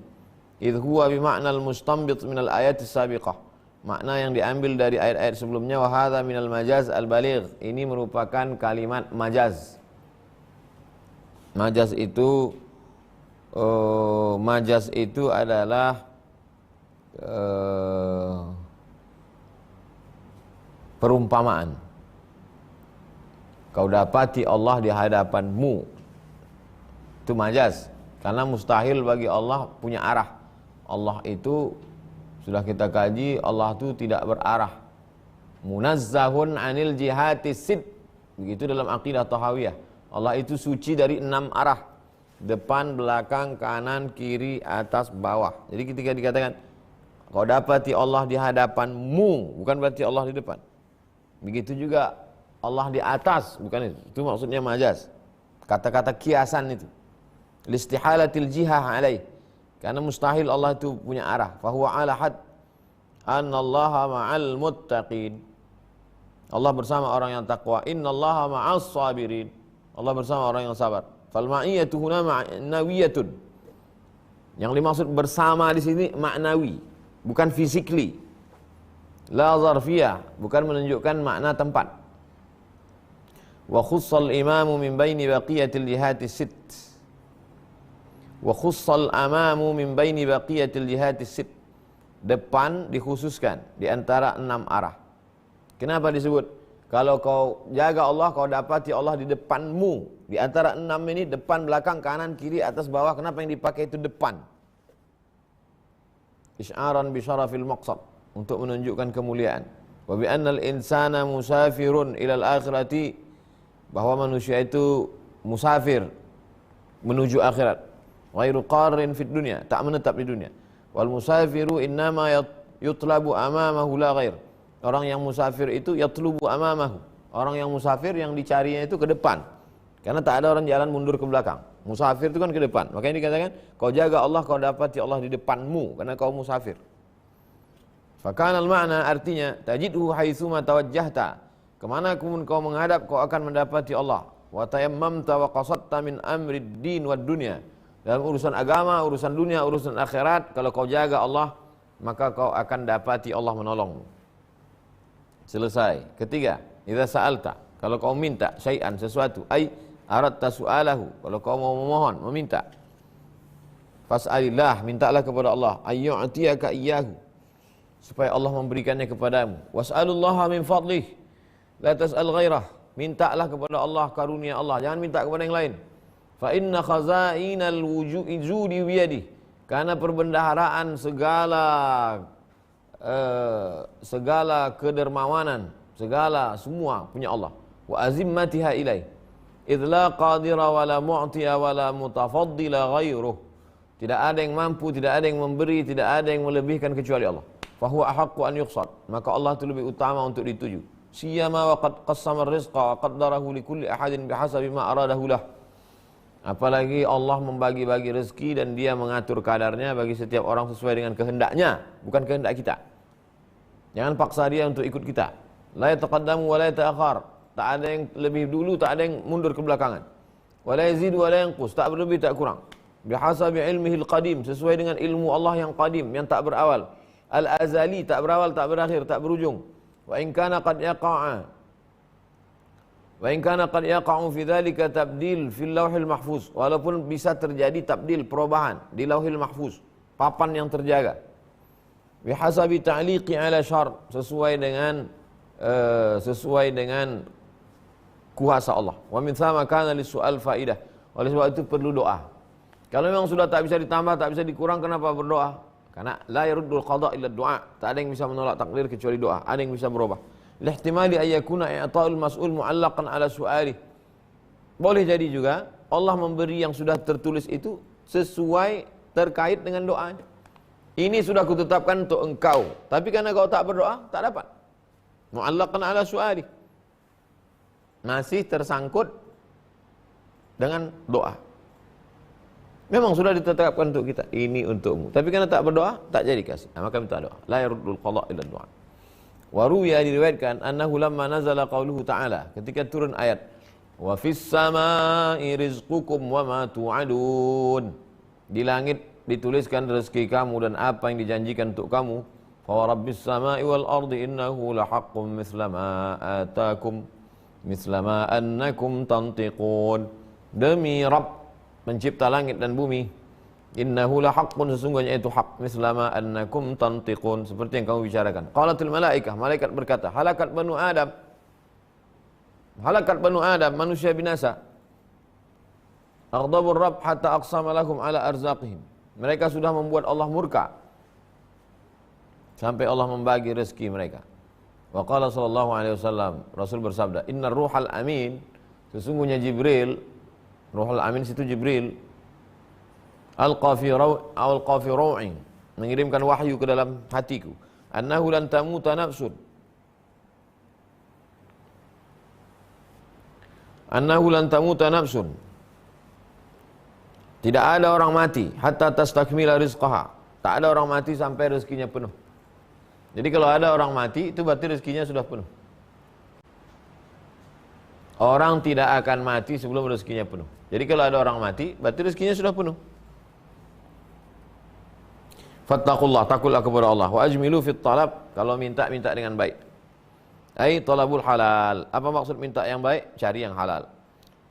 Idh huwa bima'nal mustanbit minal ayatis sabiqah. Makna yang diambil dari ayat-ayat sebelumnya. Wa hadha minal majaz al-baligh. Ini merupakan kalimat majaz. Majaz itu adalah perumpamaan. Kau dapati Allah di hadapanmu. Itu majaz. Karena mustahil bagi Allah punya arah. Allah itu sudah kita kaji, Allah itu tidak berarah. Munazzahun anil jihati sid. Begitu dalam akidah Tahawiyah. Allah itu suci dari 6 arah. Depan, belakang, kanan, kiri, atas, bawah. Jadi ketika dikatakan kau dapati Allah di hadapanmu, bukan berarti Allah di depan. Begitu juga Allah di atas, bukan itu. Itu maksudnya majaz. Kata-kata kiasan itu. Listihalatil jihah alaih. Karena mustahil Allah itu punya arah. Fahuwa ala had annallaha ma'al muttaqin. Allah bersama orang yang takwa. Innallaha ma'as sabirin. Allah bersama orang yang sabar. Fal ma'iyatu huna ma'nawiyatun. Yang dimaksud bersama di sini maknawi, bukan physically. La zarfiyah, bukan menunjukkan makna tempat. Wa khussal imamu min baini baqiyatil jihati sit. Wa khussal amamu min baini baqiyatil jihati sit. Depan dikhususkan di antara 6 arah. Kenapa disebut? Kalau kau jaga Allah, kau dapati Allah di depanmu. Di antara 6 ini, depan, belakang, kanan, kiri, atas, bawah. Kenapa yang dipakai itu depan? Isy'aran bi syarafil maqsad, untuk menunjukkan kemuliaan. Wa bi annal insana musafirun ilal akhirati, bahwa manusia itu musafir menuju akhirat. Ghairu qarrin fid dunya, tak menetap di dunia. Wal musafiru innama yutlabu amamahu la ghair. Orang yang musafir itu yatlubu amamahu. Orang yang musafir yang dicarinya itu ke depan. Karena tak ada orang jalan mundur ke belakang. Musafir itu kan ke depan. Makanya dikatakan kau jaga Allah, kau dapati Allah di depanmu karena kau musafir. Fakanal makna, artinya tajidhu haitsuma tawajjahta. Kemana pun kau menghadap, kau akan mendapati Allah. Wa tayammamta wa qasadta min amrid din wad dunya. Dalam urusan agama, urusan dunia, urusan akhirat, kalau kau jaga Allah, maka kau akan dapati Allah menolongmu. Selesai. Ketiga, idza sa'alta, kalau kau minta syai'an, sesuatu, ai aradta su'alahu, kalau kau mau memohon, meminta, fas'alillah, mintalah kepada Allah, ayyu'tiyaka iyyahu, supaya Allah memberikannya kepadamu. Was'alullaha min fadlih, la tas'al ghairah, mintalah kepada Allah karunia Allah, jangan minta kepada yang lain. Fa inna khazainal wujudi biyadih, Karena perbendaharaan segala kedermawanan, semua punya Allah. Wa azimmatiha ilaih. Idz la qadira wa la mu'tiya wa la mutafaddila ghairuh. Tidak ada yang mampu, tidak ada yang memberi, tidak ada yang melebihkan kecuali Allah. Fa huwa ahaqqu an yuqsad. Maka Allah itu lebih utama untuk dituju. Siyama wa qad qassama ar-rizqa wa qaddarahu li kulli ahadin bihasabi ma aradahu lah. Apalagi Allah membagi-bagi rezeki dan dia mengatur kadarnya bagi setiap orang sesuai dengan kehendaknya, bukan kehendak kita. Jangan paksa dia untuk ikut kita. La yataqaddamu wa la yata'akhir. Tak ada yang lebih dulu, tak ada yang mundur ke belakangan. Wa la yazid wa la yanqus, tak berlebih tak kurang. Bihasabi ilmihil qadim, sesuai dengan ilmu Allah yang qadim, yang tak berawal. Al-azali, tak berawal, tak berakhir, tak berujung. Wa in kana qad yaqa'u fi dhalika tabdil fil lauhil mahfuz. Walaupun bisa terjadi tabdil, perubahan di lauhil mahfuz, papan yang terjaga. Bihasabi ta'liqi ala syar, sesuai dengan kuasa Allah. Wa min thama kana lis-su'al faidah. Oleh sebab itu perlu doa. Kalau memang sudah tak bisa ditambah, tak bisa dikurang, kenapa berdoa? Karena la yaruddul qada illa du'a. Tak ada yang bisa menolak takdir kecuali doa. Ada yang bisa berubah. Lihtimali ayyakuna i'ta'ul mas'ul mu'allaqan ala su'ali. Boleh jadi juga Allah memberi yang sudah tertulis itu sesuai terkait dengan doanya. Ini sudah kutetapkan untuk engkau, tapi karena kau tak berdoa, tak dapat. Mu'allaqan ala su'ali. Masih tersangkut dengan doa. Memang sudah ditetapkan untuk kita, ini untukmu. Tapi karena tak berdoa, tak jadi kasih. Maka minta doa. La yaruddul qada illa du'a. Wa ruwiya, diriwayatkan annahu lamma nazala qauluhu ta'ala, ketika turun ayat wa fis samai rizqukum wa ma tu'adun, di langit dituliskan rezeki kamu dan apa yang dijanjikan untuk kamu. Fa wa rabbis samai wal ardi innahu lahaqqun mithla ma atakum mithla ma annakum tantiqun. Demi Rabb pencipta langit dan bumi, innahu lahaqqun, sesungguhnya itu hak, mislama annakum tantiqun, seperti yang kamu bicarakan. Qalatul malaikah, malaikat berkata, halakat banu Adam, manusia binasa. Aghdabur Rabb hatta aqsama lahum ala arzaqihim. Mereka sudah membuat Allah murka sampai Allah membagi rezeki mereka. Wa qala sallallahu alaihi wasallam, Rasul bersabda, innar ruhal amin, sesungguhnya Jibril, Ruhul Amin situ Jibril, alqa fi raw'in, mengirimkan wahyu ke dalam hatiku, annahu lan tamuta nafsun, tidak ada orang mati hatta tastakmila rizqaha, tak ada orang mati sampai rezekinya penuh. Jadi kalau ada orang mati, itu berarti rezekinya sudah penuh. Orang tidak akan mati sebelum rezekinya penuh. Jadi kalau ada orang mati, berarti rezekinya sudah penuh. Fattaqullah, takutlah kepada Allah. Wa ajmilu fit talab, kalau minta dengan baik. Ai talabul halal. Apa maksud minta yang baik? Cari yang halal.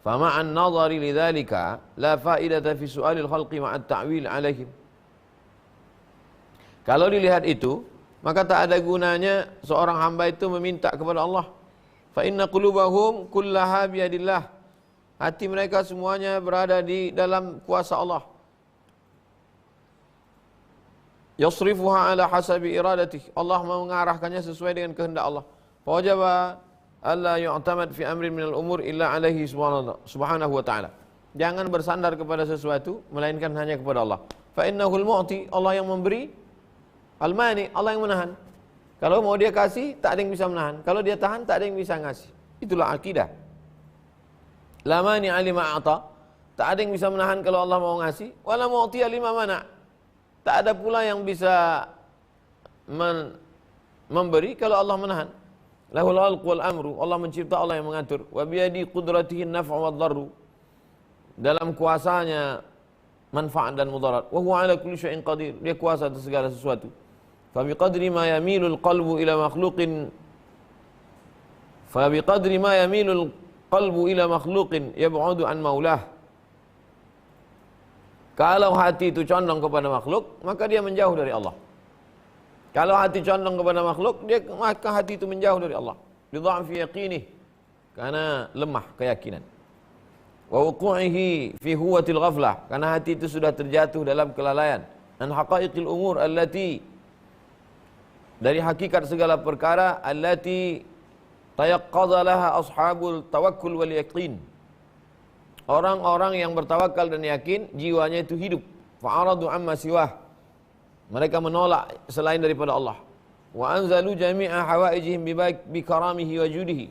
Fama'an nadhari lidzalika la faidata fi su'alil khalqi ma'at ta'wil alaihim. Kalau dilihat itu, maka tak ada gunanya seorang hamba itu meminta kepada Allah. Fa inna qulubahum kullaha biyadillah. Hati mereka semuanya berada di dalam kuasa Allah. Yasrifuha ala hasabi iradatihi. Allah mengarahkannya sesuai dengan kehendak Allah. Fa wajaba alla yu'tamad fi amrin minal umur illa alaihi subhanahu wa ta'ala. Jangan bersandar kepada sesuatu melainkan hanya kepada Allah. Fa innahul mu'ti, Allah yang memberi. Al-mani, Allah yang menahan. Kalau mau dia kasih, tak ada yang bisa menahan. Kalau dia tahan, tak ada yang bisa ngasih. Itulah akidah. La mani alima a'ta. Tak ada yang bisa menahan kalau Allah mau ngasih. Wala mu'tiya lima mana. Tak ada pula yang bisa memberi kalau Allah menahan. Lahul khalqu wal amru. Allah mencipta, Allah yang mengatur. Wa biyadi qudratihi an-naf'u wad-dharru. Dalam kuasanya manfaat dan mudarat. Wa huwa ala kulli syai'in qadir. Dia kuasa atas segala sesuatu. فبقدر ما يميل القلب إلى مخلوق يبعد عن مولاه. Kalau hati itu condong kepada makhluk, maka dia menjauh dari Allah. Kalau hati condong kepada makhluk, maka hati itu menjauh dari Allah. Lidha'fi yaqinih, karena lemah keyakinan. Wa wuqu'ihi fi huwatil ghaflah, karena hati itu sudah terjatuh dalam kelalaian. an haqaiqil umur allati, dari hakikat segala perkara, allati tayaqqadha laha ashabul tawakkul wal yaqin. Orang-orang yang bertawakal dan yakin, jiwanya itu hidup. Fa'aradu amma siwah, mereka menolak selain daripada Allah. Wa anzalu jami'a hawaijihim bi karamihi wa judihi.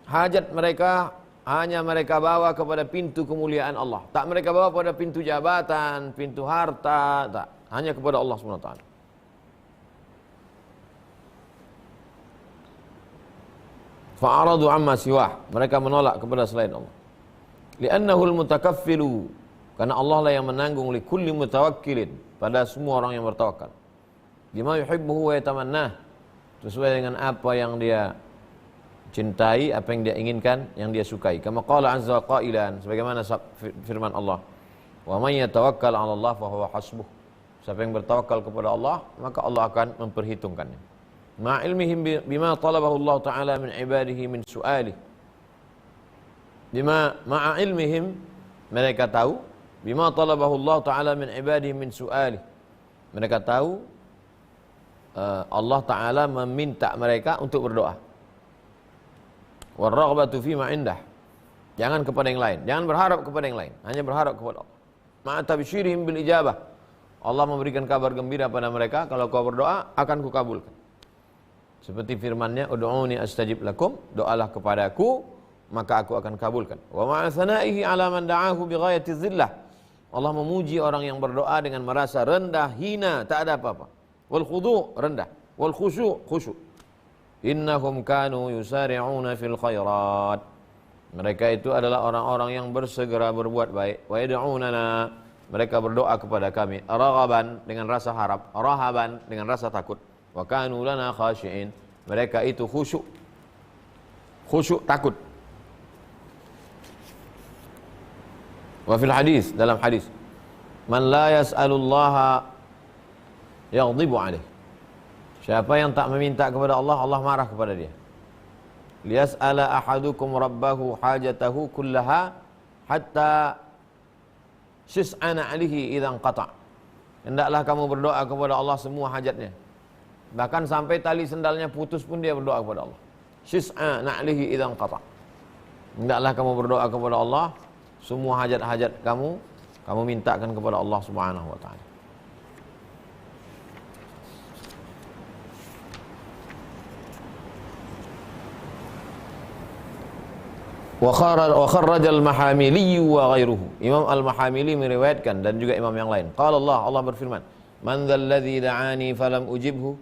Hajat mereka hanya mereka bawa kepada pintu kemuliaan Allah. Tak mereka bawa pada pintu jabatan, pintu harta, tak. Hanya kepada Allah SWT. Fa'aradu amma siwah, mereka menolak kepada selain Allah. Li'annahul mutakaffilu, karena Allah lah yang menanggung li kulli mutawakkilin, pada semua orang yang bertawakal. Bima yuhibbuhu wa yatamannah, sesuai dengan apa yang dia cintai, apa yang dia inginkan, yang dia sukai. Kama qala azza qailan, sebagaimana firman Allah, wa may yatawakkal 'ala Allah fa huwa hasbuh. Siapa yang bertawakal kepada Allah, maka Allah akan memperhitungkannya. Ma ilmihim bima talabahu Allah taala min ibadihi min su'alih. Bima ma'a ilmihim, mereka tahu, bima talabahu Allah taala min ibadihi min su'alih. Mereka tahu Allah taala meminta mereka untuk berdoa. War-raghbatu fi ma indah. Jangan kepada yang lain, jangan berharap kepada yang lain, hanya berharap kepada Allah. Ma'a tabsyirihim bil ijabah. Allah memberikan kabar gembira pada mereka, kalau kau berdoa akan kukabulkan. Seperti firman-Nya, ud'uni astajib lakum, doalah kepadaku maka aku akan kabulkan. Wa ma'a thanaihi 'ala man da'ahu bi ghayati dhillah. Allah memuji orang yang berdoa dengan merasa rendah, hina, tak ada apa-apa. Wal khudu', rendah. Wal khusyu', khusyuk. Innahum kanu yusari'una fil khairat. Mereka itu adalah orang-orang yang bersegera berbuat baik. Wa yad'unana, mereka berdoa kepada kami. Raghaban, dengan rasa harap. Rahaban, dengan rasa takut. Wa kanu lana khashi'in. Mereka itu khusyuk. Khusyuk, takut. Wa fil hadis, dalam hadis, man la yas'alullaha yaghdibu alaih. Siapa yang tak meminta kepada Allah, Allah marah kepada dia. Liyas'ala ahadukum rabbahu hajatahu kullaha hatta shis'ana alihi idza qata'. Hendaklah kamu berdoa kepada Allah semua hajatnya. Bahkan sampai tali sendalnya putus pun dia berdoa kepada Allah. Shis'ana alihi idza qata'. Hendaklah kamu berdoa kepada Allah semua hajat-hajat kamu mintakan kepada Allah Subhanahu wa taala. Wa kharraj al-Mahamili wa ghairuhu. Imam al-Mahamili meriwayatkan dan juga imam yang lain. Qala Allah berfirman, "Man dzal ladzi da'ani falam ujibhu?"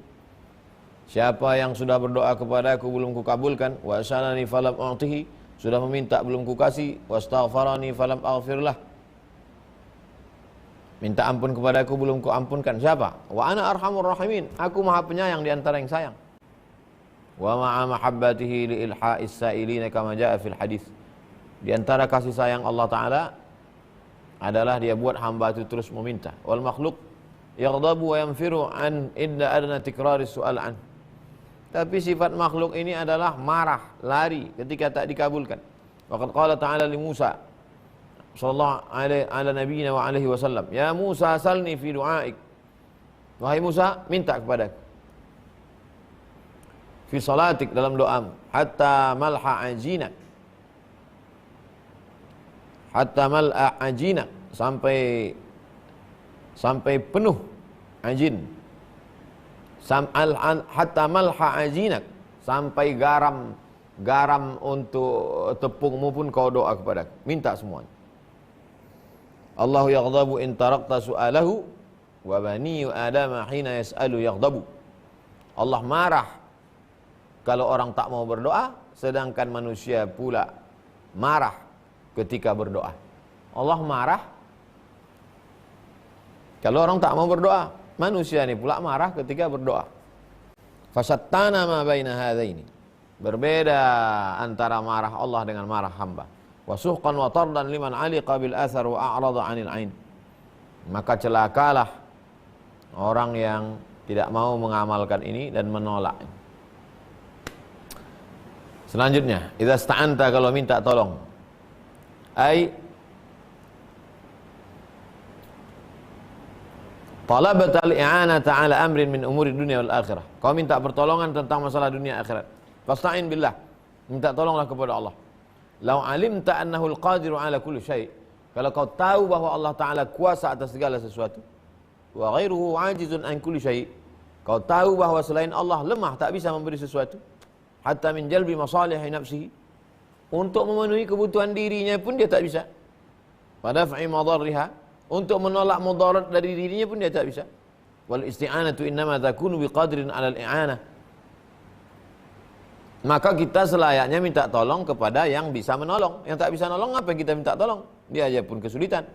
Siapa yang sudah berdoa kepadaku belum kukabulkan, wa asalani falam u'tihi, sudah meminta belum kukasih, wastaghfarani falam aghfirlah, minta ampun kepadaku belum kuampunkan. Siapa? Wa ana arhamur rahimin, aku maha penyayang di antara yang sayang. Wa ma'a mahabbatihi li ilha'is sa'ilina kama jaa fil hadis. Di antara kasih sayang Allah taala adalah dia buat hamba itu terus meminta. Wal makhluq yaghdabu wa yanfiru an idda adna tikraris su'al an. Tapi sifat makhluk ini adalah marah, lari ketika tak dikabulkan. Waqad qala ta'ala li Musa sallallahu ala nabiyina wa alaihi wasallam, ya Musa salni fi du'aik. Wahai Musa, minta kepadaku fi salatik, dalam doamu, hatta malha ajinak, hatta mal'a ajinak, sampai penuh ajin, hatta malha ajinak, sampai garam untuk tepungmu pun kau doa kepadaku, minta semuanya. Allahu yaghdabu in tarakta su'alahu wa bani adama hina yas'alu yaghdabu. Allah marah kalau orang tak mau berdoa, sedangkan manusia pula marah ketika berdoa. Allah marah kalau orang tak mau berdoa, manusia ini pula marah ketika berdoa. Fasattana ma baina hadaini. Berbeda antara marah Allah dengan marah hamba. Wa suhqan wa tardan liman aliqa bil athar wa a'rada 'anil 'ain. Maka celakalah orang yang tidak mau mengamalkan ini dan menolak. Selanjutnya, idza sta'anta, kalau minta tolong. Talabatal i'anata ala amrin min umuri dunia wal akhirah. Kau minta pertolongan tentang masalah dunia akhirat. Fasta'in billah. Minta tolonglah kepada Allah. Lau alimta annahu al-qadiru ala kulli syai'. Kalau kau tahu bahwa Allah Ta'ala kuasa atas segala sesuatu. Wa ghairuhu ajizun an kulli syai'. Kau tahu bahwa selain Allah lemah, tak bisa memberi sesuatu. Hatta min jalbi masalihi nafsihi. Untuk memenuhi kebutuhan dirinya pun dia tak bisa. Wadaf'i madarriha. Untuk menolak mudarat dari dirinya pun dia tak bisa. Wal isti'anatu innama takunu biqadrin 'ala al-i'anah. Maka kita selayaknya minta tolong kepada yang bisa menolong. Yang tak bisa menolong, apa yang kita minta tolong? Dia aja pun kesulitan.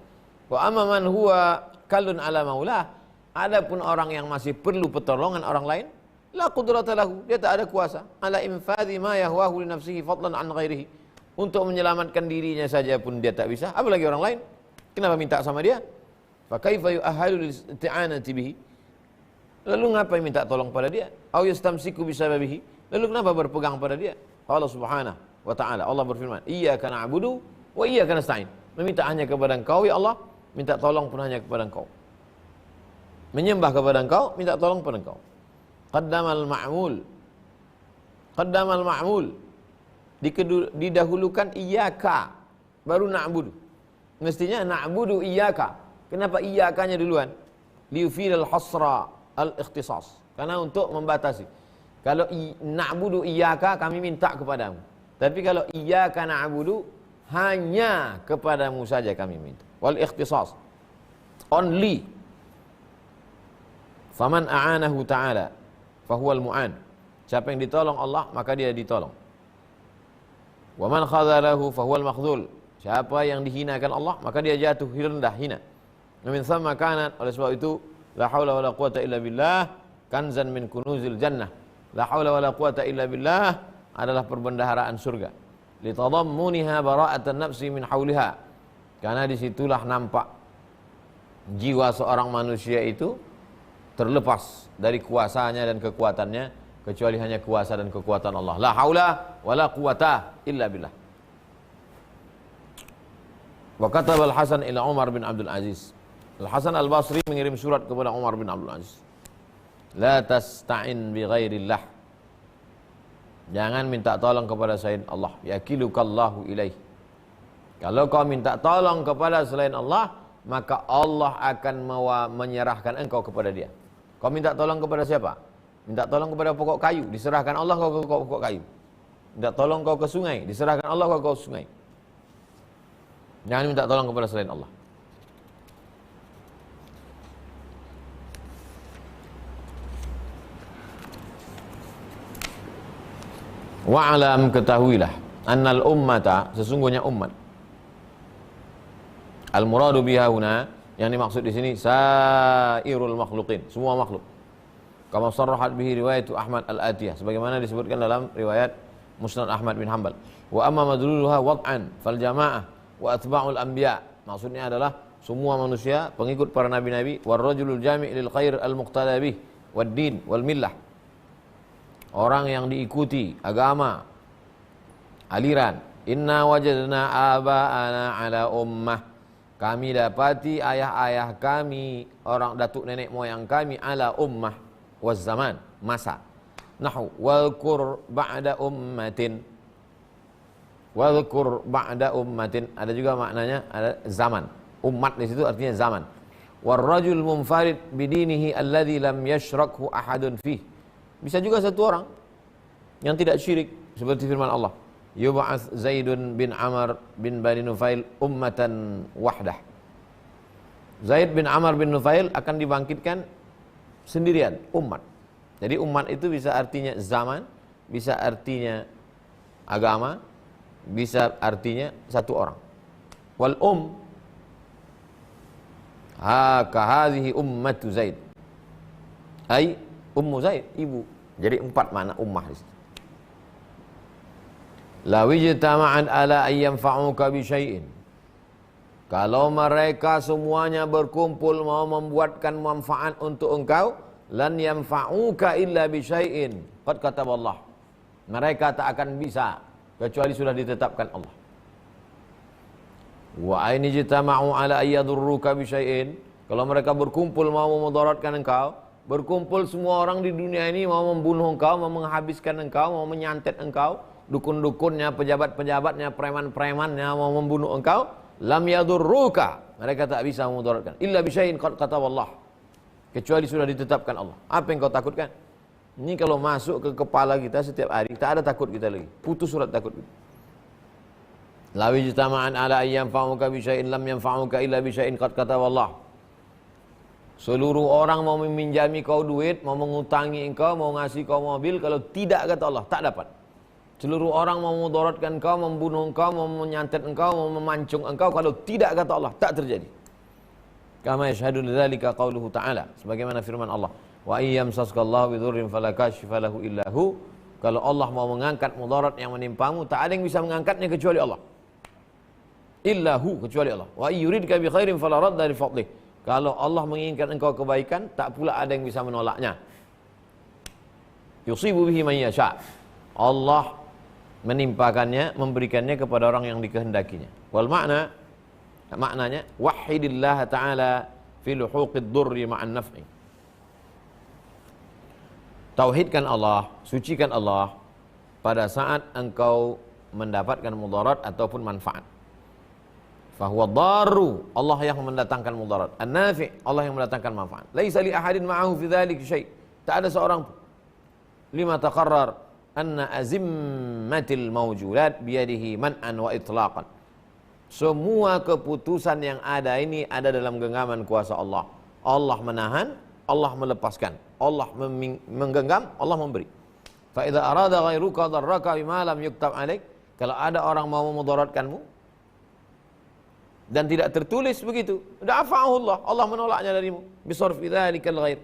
Wa amma man huwa kallun 'ala maulah. Adapun orang yang masih perlu pertolongan orang lain, la qudrata lahu. Dia tak ada kuasa. Ala infadhi ma yahwahu li nafsihi fadlan 'an ghairihi. Untuk menyelamatkan dirinya saja pun dia tak bisa, apalagi orang lain. Kenapa minta sama dia? Fa kaifa yu'ahhalu lil-isti'anati bihi? Lalu ngapa minta tolong pada dia? Au yastamsiku bisababihi? Lalu kenapa berpegang pada dia? Allah Subhanahu wa ta'ala, Allah berfirman, "Iyyaka na'budu wa iyyaka nasta'in." Meminta hanya kepada Engkau ya Allah, minta tolong pun hanya kepada Engkau. Menyembah kepada Engkau, minta tolong kepada Engkau. Qaddamal ma'mul. Didahulukan iyyaka, baru na'budu. Mestinya na'budu iyyaka. Kenapa iyyakanya duluan? Liufidal hasra al-ikhtisas. Karena untuk membatasi. Kalau na'budu iyyaka, kami minta kepadamu. Tapi kalau iyyaka na'budu, hanya kepadamu saja kami minta. Wal ikhtisas. Only. Faman a'anahu ta'ala fahuwal mu'an. Siapa yang ditolong Allah, maka dia ditolong. Wa man khadhalahu fahuwal makhdhul. Siapa yang dihinakan Allah, maka dia jatuh rendah, hina. Min thamma kanat, oleh sebab itu, la haula wala quwata illa billah, kanzan min kunuzil jannah. La haula wala quwata illa billah adalah perbendaharaan surga. Litadammuniha bara'atan nafsi min hauliha. Karena disitulah nampak jiwa seorang manusia itu terlepas dari kuasanya dan kekuatannya, kecuali hanya kuasa dan kekuatan Allah. La haula wala quwata illa billah. Wa kataba Al-Hasan ila Umar bin Abdul Aziz. Al-Hasan Al-Basri mengirim surat kepada Umar bin Abdul Aziz. La tasta'in bi ghairillah. Jangan minta tolong kepada selain Allah. Yakilukallahu ilaih. Kalau kau minta tolong kepada selain Allah, maka Allah akan menyerahkan engkau kepada dia. Kau minta tolong kepada siapa? Minta tolong kepada pokok kayu, diserahkan Allah kau ke pokok kayu. Minta tolong kau ke sungai, diserahkan Allah kau ke sungai. Jangan minta tolong kepada selain Allah. Wa'alam, ketahuilah, annal ummata, sesungguhnya umat. Al-muradu biha huna, yang dimaksud di sini sairul makhluqin, semua makhluk. Kama sarrahat bihi riwayatu Ahmad al-Atiyah, sebagaimana disebutkan dalam riwayat Musnad Ahmad bin Hanbal. Wa amma madluluha wad'an fal jamaah wa atba'ul anbiya. Maksudnya adalah semua manusia, pengikut para nabi-nabi, war rajulul jami' lil khair al-muqtada bih wad din wal millah. Orang yang diikuti agama, aliran. Inna wajadna aba'ana ala ummah. Kami dapati ayah-ayah kami, orang datuk nenek moyang kami, ala ummah waz zaman, masa. Nahu walkur ba'da ummatin. Walkur ba'da ummatin, ada juga maknanya ada zaman. Umat di situ artinya zaman. War rajul munfarid bidinihi alladhi lam yashrakhu ahadun fih. Bisa juga satu orang yang tidak syirik, seperti firman Allah, yub'ats Zaidun bin Amr bin Bani Nufail ummatan wahdah. Zaid bin Amr bin Nufail akan dibangkitkan sendirian, umat. Jadi umat itu bisa artinya zaman, bisa artinya agama, bisa artinya satu orang. Wal kahadhihi ummatu Zaid. Ai ummu Zaid, ibu. Jadi 4 makna ummah di situ. La wijtama'an ala ayyamfa'uka bi syai'in. Kalau mereka semuanya berkumpul mau membuatkan manfaat untuk engkau, lan yanfa'uka illa bi syai'in qad kataballah. Mereka tak akan bisa kecuali sudah ditetapkan Allah. Wa aini jitama'u ala ayyadurruka bi syai'in. Kalau mereka berkumpul mau memudaratkan engkau, berkumpul semua orang di dunia ini mau membunuh engkau, mau menghabiskan engkau, mau menyantet engkau, dukun-dukunnya, pejabat-pejabatnya, preman-premannya mau membunuh engkau, lam yadurruka, mereka tak bisa memudaratkan illa bisyai'in qad kataballah, kecuali sudah ditetapkan Allah. Apa yang kau takutkan? Ini kalau masuk ke kepala kita setiap hari, tak ada takut kita lagi, putus surat takut kita. La ijtama'an ala ayyam fa'uka bisyai'in lam yanfa'uka illa bisyai'in qad kataballah. Seluruh orang mau meminjami kau duit, mau mengutangi engkau, mau ngasih kau mobil, kalau tidak kata Allah, tak dapat. Seluruh orang mau mudaratkan engkau, membunuh engkau, mau menyantet engkau, mau memancung engkau, kalau tidak kata Allah, tak terjadi. Kama yashhadu lidzalika qauluhu ta'ala, sebagaimana firman Allah, wa iyyamsaskallahu bidhurrin fala kashifa lahu illa hu. Kalau Allah mau mengangkat mudarat yang menimpamu, tak ada yang bisa mengangkatnya kecuali Allah. Illa hu, kecuali Allah. Wa yuridka bi khairin fala radda li fadlih. Kalau Allah menginginkan engkau kebaikan, tak pula ada yang bisa menolaknya. Yusibu bihi man yasha. Allah menimpakannya, memberikannya kepada orang yang dikehendakinya. Wal maknanya wahidillah ta'ala fi luhuqid durri ma'an naf'i. Tauhidkan Allah, sucikan Allah pada saat engkau mendapatkan mudarat ataupun manfaat. Fahuwa daru, Allah yang mendatangkan mudarat. An-nafi', Allah yang mendatangkan manfaat. Laisa li ahadin ma'ahu fi dzalika syai'. Tak ada seorang pun. Lima taqarrar anna azimmatil mawjudat biyadihi man'an wa itlaqan. Semua keputusan yang ada ini ada dalam genggaman kuasa Allah. Allah menahan, Allah melepaskan. Allah menggenggam, Allah memberi. Fa idza arada ghairuka darraka bima lam yuktab alaik. Kalau ada orang mau memudaratkanmu dan tidak tertulis begitu, da'afahu Allah, Allah menolaknya darimu, bisarfi dzalikal ghair,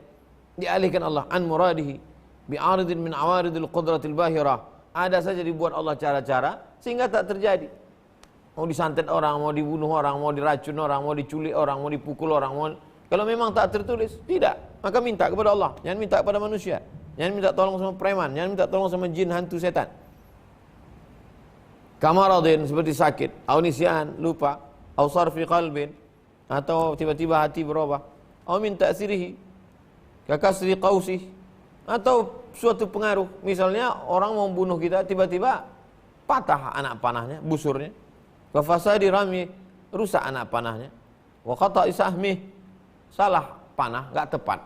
dialihkan Allah an muradihi bi'aridin min awaridil qudratil bahirah. Ada saja dibuat Allah cara-cara sehingga tak terjadi. Mau disantet orang, mau dibunuh orang, mau diracun orang, mau diculik orang, mau dipukul orang, kalau memang tak tertulis, tidak, maka minta kepada Allah, jangan minta kepada manusia, jangan minta tolong sama preman, jangan minta tolong sama jin, hantu, setan. Kamaradin, seperti sakit, aunisyan, lupa, au sarfi qalbin, atau tiba-tiba hati berubah, au min ta'sirihi ka kasri qausih, atau suatu pengaruh, misalnya orang mau bunuh kita, tiba-tiba patah anak panahnya, busurnya, wa fasadi rami, rusak anak panahnya, wa qata'i sahmi, salah panah, enggak tepat,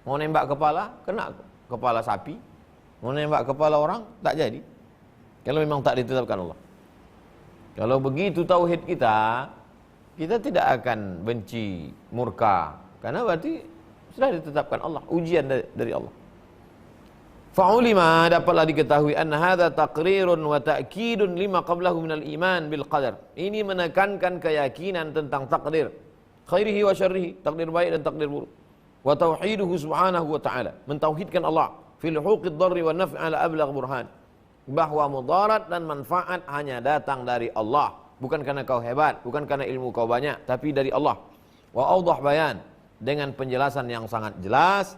mau nembak kepala, kena kepala sapi, mau nembak kepala orang, tak jadi, kalau memang tak ditetapkan Allah. Kalau begitu tauhid kita tidak akan benci, murka, karena berarti sudah ditetapkan Allah, ujian dari Allah. Fa'ulima, dapatlah diketahui anna hadza taqrirun wa ta'kidun lima qablahu minal iman bil qadar. Ini menekankan keyakinan tentang takdir, khairihi wa syarrihi, takdir baik dan takdir buruk. Wa tauhiduhu subhanahu wa ta'ala, mentauhidkan Allah fil huquqid dharri wan naf'i ala ablagh burhan, bahwa mudarat dan manfaat hanya datang dari Allah, bukan karena kau hebat, bukan karena ilmu kau banyak, tapi dari Allah. Wa awdah bayan, dengan penjelasan yang sangat jelas.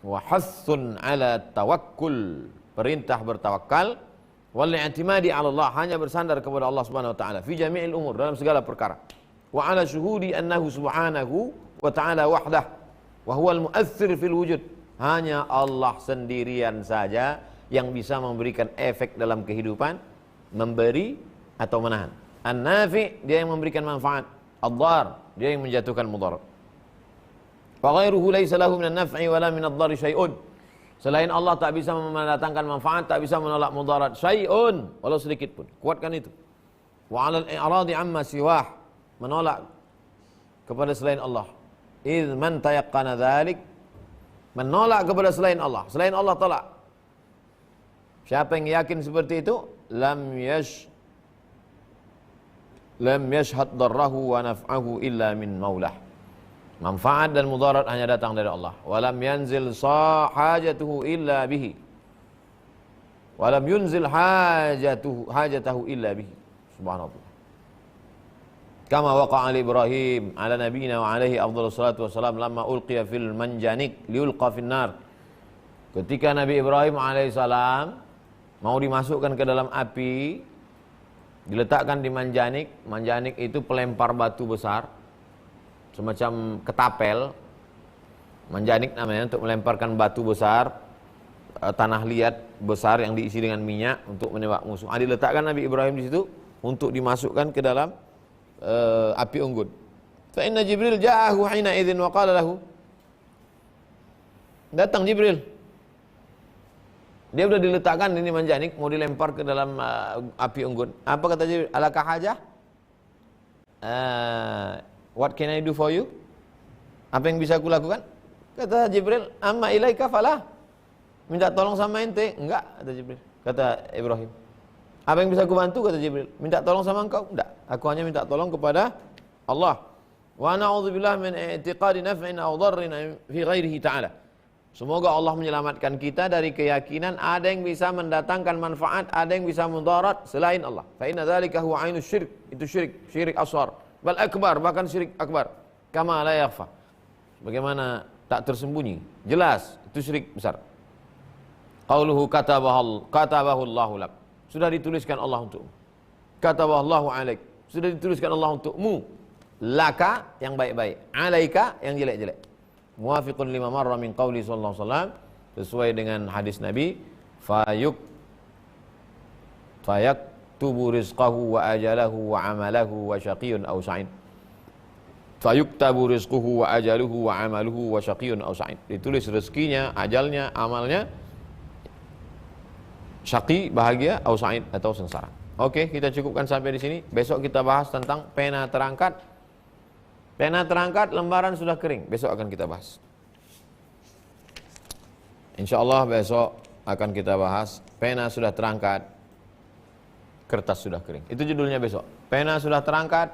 Wa hassun ala tawakkul, perintah bertawakal. Wal i'timadi ala Allah, hanya bersandar kepada Allah Subhanahu wa taala fi jami'il umur, dalam segala perkara. Wa ala syuhudi annahu subhanahu wa ta'ala wahdah wa huwa al-mu'aththir fil wujud, hanya Allah sendirian saja yang bisa memberikan efek dalam kehidupan, memberi atau menahan. An-nafi, dia yang memberikan manfaat. Ad-dar, dia yang menjatuhkan mudarat. Fa ghairuhu laisa lahu minan naf'i wala minad dharri syai'un. Selain Allah tak bisa mendatangkan manfaat, tak bisa menolak mudarat syai'un, walau sedikit pun. Kuatkan itu. Wa 'alal i'radi amma siwah, menolak kepada selain Allah. Idz man tayaqqana dzalik, menolak kepada selain Allah. Selain Allah tolak. Siapa yang yakin seperti itu, lam yashhad darrahu wa naf'ahu illa min maulah. Manfaat dan mudarat hanya datang dari Allah. Walam yanzil hajatuhu illa bihi. Walam yunzil hajatahu illa bihi. Subhanallah. Kama waqa'a ali Ibrahim ala nabiyina wa alaihi afdhalus salatu wassalam lamma ulqiya fil manjanik liulqa fin nar. Ketika Nabi Ibrahim alaihissalam mau dimasukkan ke dalam api, diletakkan di manjanik. Manjanik itu pelempar batu besar. semacam ketapel, manjanik namanya, untuk melemparkan batu besar, tanah liat besar yang diisi dengan minyak untuk menembak musuh. Diletakkan Nabi Ibrahim di situ untuk dimasukkan ke dalam api unggun. Fa inna Jibril ja'ahu hina idzin wa qala lahu. Datang Jibril. Dia sudah diletakkan ini manjanik mau dilempar ke dalam api unggun. Apa kata Jibril? Alaka hajah? What can I do for you? Apa yang bisa aku lakukan? Kata Jibril, amma ilaika falah. Minta tolong sama ente? Enggak, kata Jibril. Kata Ibrahim. Apa yang bisa aku bantu? Kata Jibril. Minta tolong sama engkau? Enggak. Aku hanya minta tolong kepada Allah. Wa na'udzubillah min i'tiqadi naf'in aw dharrin fi ghairihi ta'ala. Semoga Allah menyelamatkan kita dari keyakinan ada yang bisa mendatangkan manfaat, ada yang bisa mudarat selain Allah. Fa inna dzalika huwa 'ainus syirk. Itu syirik asghar. Bal akbar, bahkan syirik akbar. Kama la yakhfa. Bagaimana tak tersembunyi? Jelas, itu syirik besar. Qauluhu katabahu Allahu lak. Sudah dituliskan Allah untukmu. Katabahu Allahu alaik. Sudah dituliskan Allah untukmu. Laka yang baik-baik, alaika yang jelek-jelek. Muwafiqun lima marra min qauli sallallahu alaihi wasallam, sesuai dengan hadis Nabi, fayaktubu rizqahu wa ajalahu wa amalahu wa syaqiyun aw sa'id. Fayuktabu rizquhu wa ajaluhu wa amaluhu wa syaqiyun aw sa'id. Ditulis rezekinya, ajalnya, amalnya, syaqi bahagia, atau sa'id atau sengsara. Oke, kita cukupkan sampai di sini. Besok kita bahas tentang pena terangkat. Pena terangkat, lembaran sudah kering. Besok akan kita bahas. Insyaallah besok akan kita bahas pena sudah terangkat, kertas sudah kering. Itu judulnya besok. Pena sudah terangkat,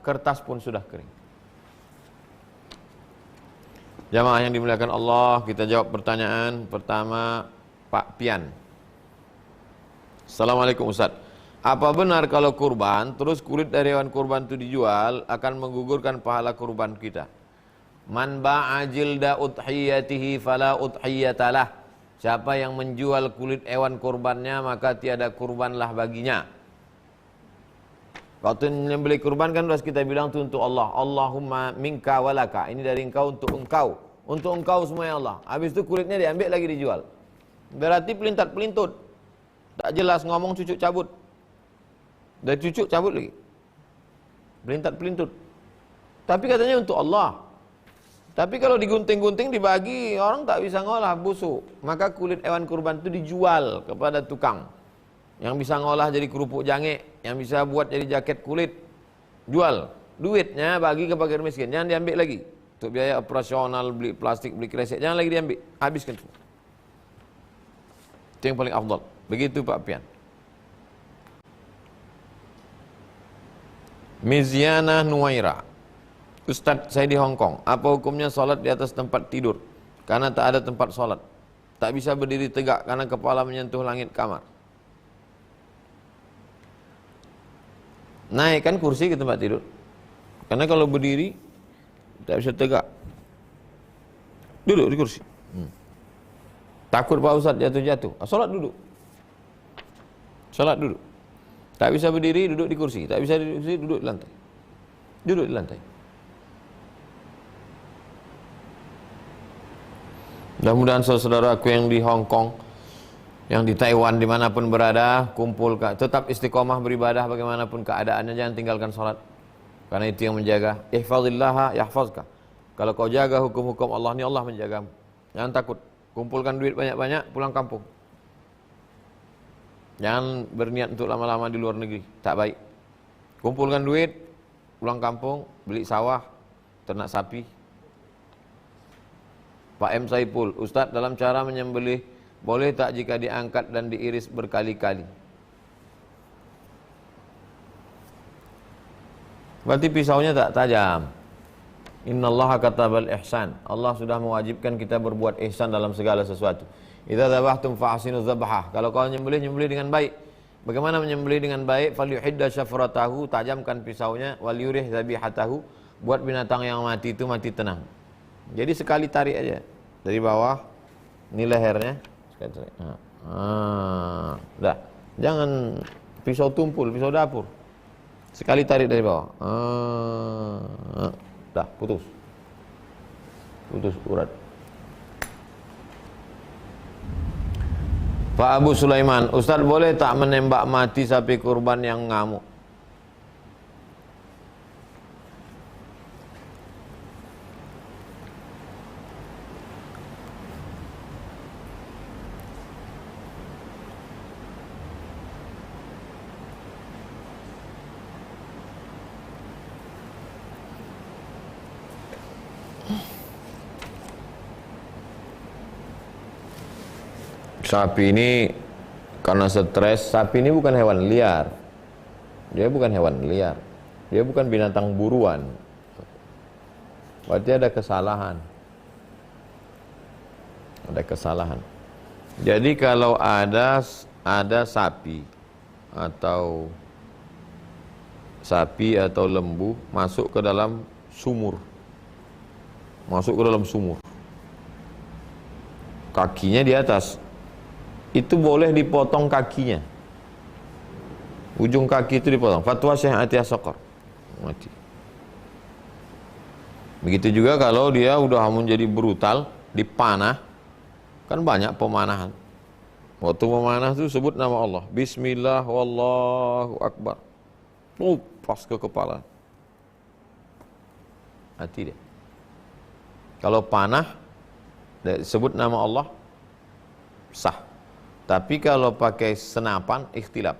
kertas pun sudah kering. Jamaah yang dimuliakan Allah, kita jawab pertanyaan pertama Pak Pian. Assalamualaikum Ustaz. Apa benar kalau kurban terus kulit dari hewan kurban itu dijual akan menggugurkan pahala kurban kita? Man ba'a jilda udhiyatihi fala udhiyatalah. Siapa yang menjual kulit hewan kurbannya maka tiada kurbanlah baginya. Waktu menyembelih kurban kan harus kita bilang itu untuk Allah. Allahumma minka walaka. Ini dari engkau untuk engkau. Untuk engkau semua ya Allah. Habis itu kulitnya diambil lagi dijual. Berarti pelintat-pelintut. Tak jelas ngomong cucuk cabut. Dari cucuk cabut lagi. Pelintat-pelintut. Tapi katanya untuk Allah. Tapi kalau digunting-gunting dibagi, orang tak bisa ngolah, busuk. Maka kulit hewan kurban itu dijual kepada tukang. Yang bisa ngolah jadi kerupuk jange, yang bisa buat jadi jaket kulit, jual. Duitnya bagi ke fakir miskin, jangan diambil lagi. Untuk biaya operasional, beli plastik, beli kresek, jangan lagi diambil, habiskan semua. Itu yang paling afdal. Begitu Pak Pian. Miziana Nuwaira. Ustaz, saya di Hong Kong. Apa hukumnya sholat di atas tempat tidur? Karena tak ada tempat sholat. Tak bisa berdiri tegak karena kepala menyentuh langit kamar. Naikkan kursi ke tempat tidur. Karena kalau berdiri tak bisa tegak. Duduk di kursi. Takut Pak Ustaz jatuh-jatuh. Salat duduk. Salat duduk. Tak bisa berdiri, duduk di kursi. Tak bisa duduk di kursi, duduk di lantai. Duduk di lantai. Mudah-mudahan saudara-saudaraku yang di Hong Kong, yang di Taiwan, dimanapun berada, kumpul, tetap istiqomah beribadah bagaimanapun keadaannya, jangan tinggalkan sholat. Karena itu yang menjaga. Ihfazillaha yahfazka. Kalau kau jaga hukum-hukum Allah, ini Allah menjagamu. Jangan takut. Kumpulkan duit banyak-banyak, pulang kampung. Jangan berniat untuk lama-lama di luar negeri, tak baik. Kumpulkan duit, pulang kampung, beli sawah, ternak sapi. Pak M. Saipul, Ustaz, dalam cara menyembelih boleh tak jika diangkat dan diiris berkali-kali? Berarti pisaunya tak tajam. Innallaha katabal ihsan. Allah sudah mewajibkan kita berbuat ihsan dalam segala sesuatu. Idza dzabhtum fa'sinu dzabhah. Kalau kau menyembelih dengan baik. Bagaimana menyembelih dengan baik? Falyuhidda syafratahu, tajamkan pisaunya, wal yurih dzabihatahu, buat binatang yang mati itu mati tenang. Jadi sekali tarik aja dari bawah, ini lehernya. Dah, jangan pisau tumpul, pisau dapur. Sekali tarik dari bawah. Dah, putus. Putus urat. Pak Abu Sulaiman, Ustaz boleh tak menembak mati sapi kurban yang ngamuk? Sapi ini karena stres, sapi ini bukan hewan liar. Dia bukan hewan liar. Dia bukan binatang buruan. Berarti ada kesalahan. Ada kesalahan. Jadi kalau ada sapi atau lembu masuk ke dalam sumur. Masuk ke dalam sumur. Kakinya di atas. Itu boleh dipotong kakinya. Ujung kaki itu dipotong. Fatwa Syekh Atiyah Saqar. Mati. Begitu juga kalau dia udah menjadi brutal, dipanah. Kan banyak pemanahan. Waktu memanah itu sebut nama Allah. Bismillah wallahu akbar. Pas ke kepala. Mati dia. Kalau panah, sebut nama Allah, sah. Tapi kalau pakai senapan, ikhtilaf.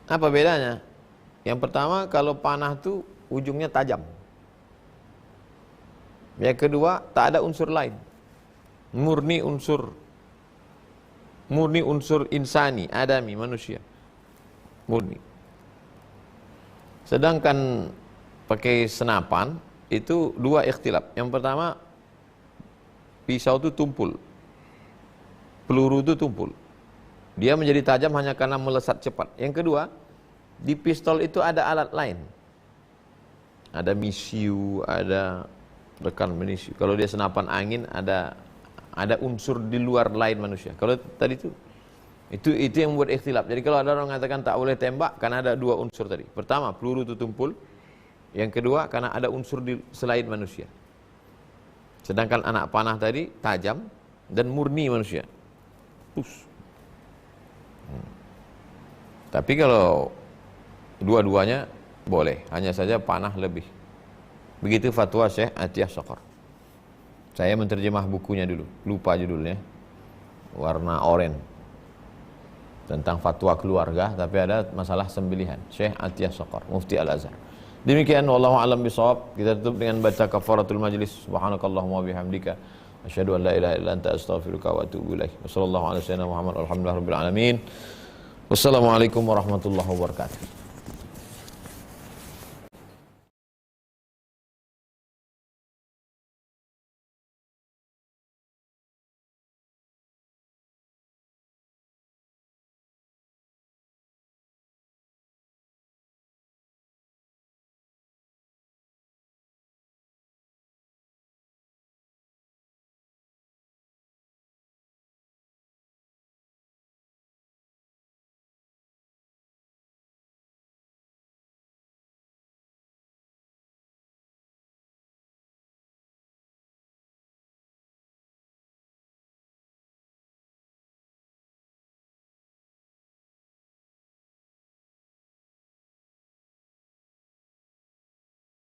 Apa bedanya? Yang pertama, kalau panah itu ujungnya tajam. Yang kedua, tak ada unsur lain. Murni unsur insani, adami, manusia. Murni. Sedangkan pakai senapan, itu dua ikhtilaf. Yang pertama, pisau itu tumpul. Peluru itu tumpul. Dia menjadi tajam hanya karena melesat cepat. Yang kedua, di pistol itu ada alat lain. Ada misiu, ada rekan misiu. Kalau dia senapan angin, ada unsur di luar lain manusia. Kalau tadi itu yang membuat ikhtilaf. Jadi kalau ada orang mengatakan tak boleh tembak, karena ada dua unsur tadi. Pertama, peluru itu tumpul. Yang kedua, karena ada unsur selain manusia. Sedangkan anak panah tadi tajam dan murni manusia. Tapi kalau dua-duanya boleh, hanya saja panah lebih. Begitu fatwa Syekh Atiyah Saqar. Saya menerjemah bukunya dulu, lupa judulnya. Warna oranye. Tentang fatwa keluarga, tapi ada masalah sembelihan. Syekh Atiyah Saqar, Mufti Al-Azhar. Demikian wallahu a'lam bishawab. Kita tutup dengan baca kafaratul majlis. Subhanakallahumma bihamdika asyhadu an la ilaha illa anta astaghfiruka wa atubu ilaik. Wassallallahu ala sayyidina Muhammad walhamdulillahi rabbil alamin. Wassalamualaikum warahmatullahi wabarakatuh.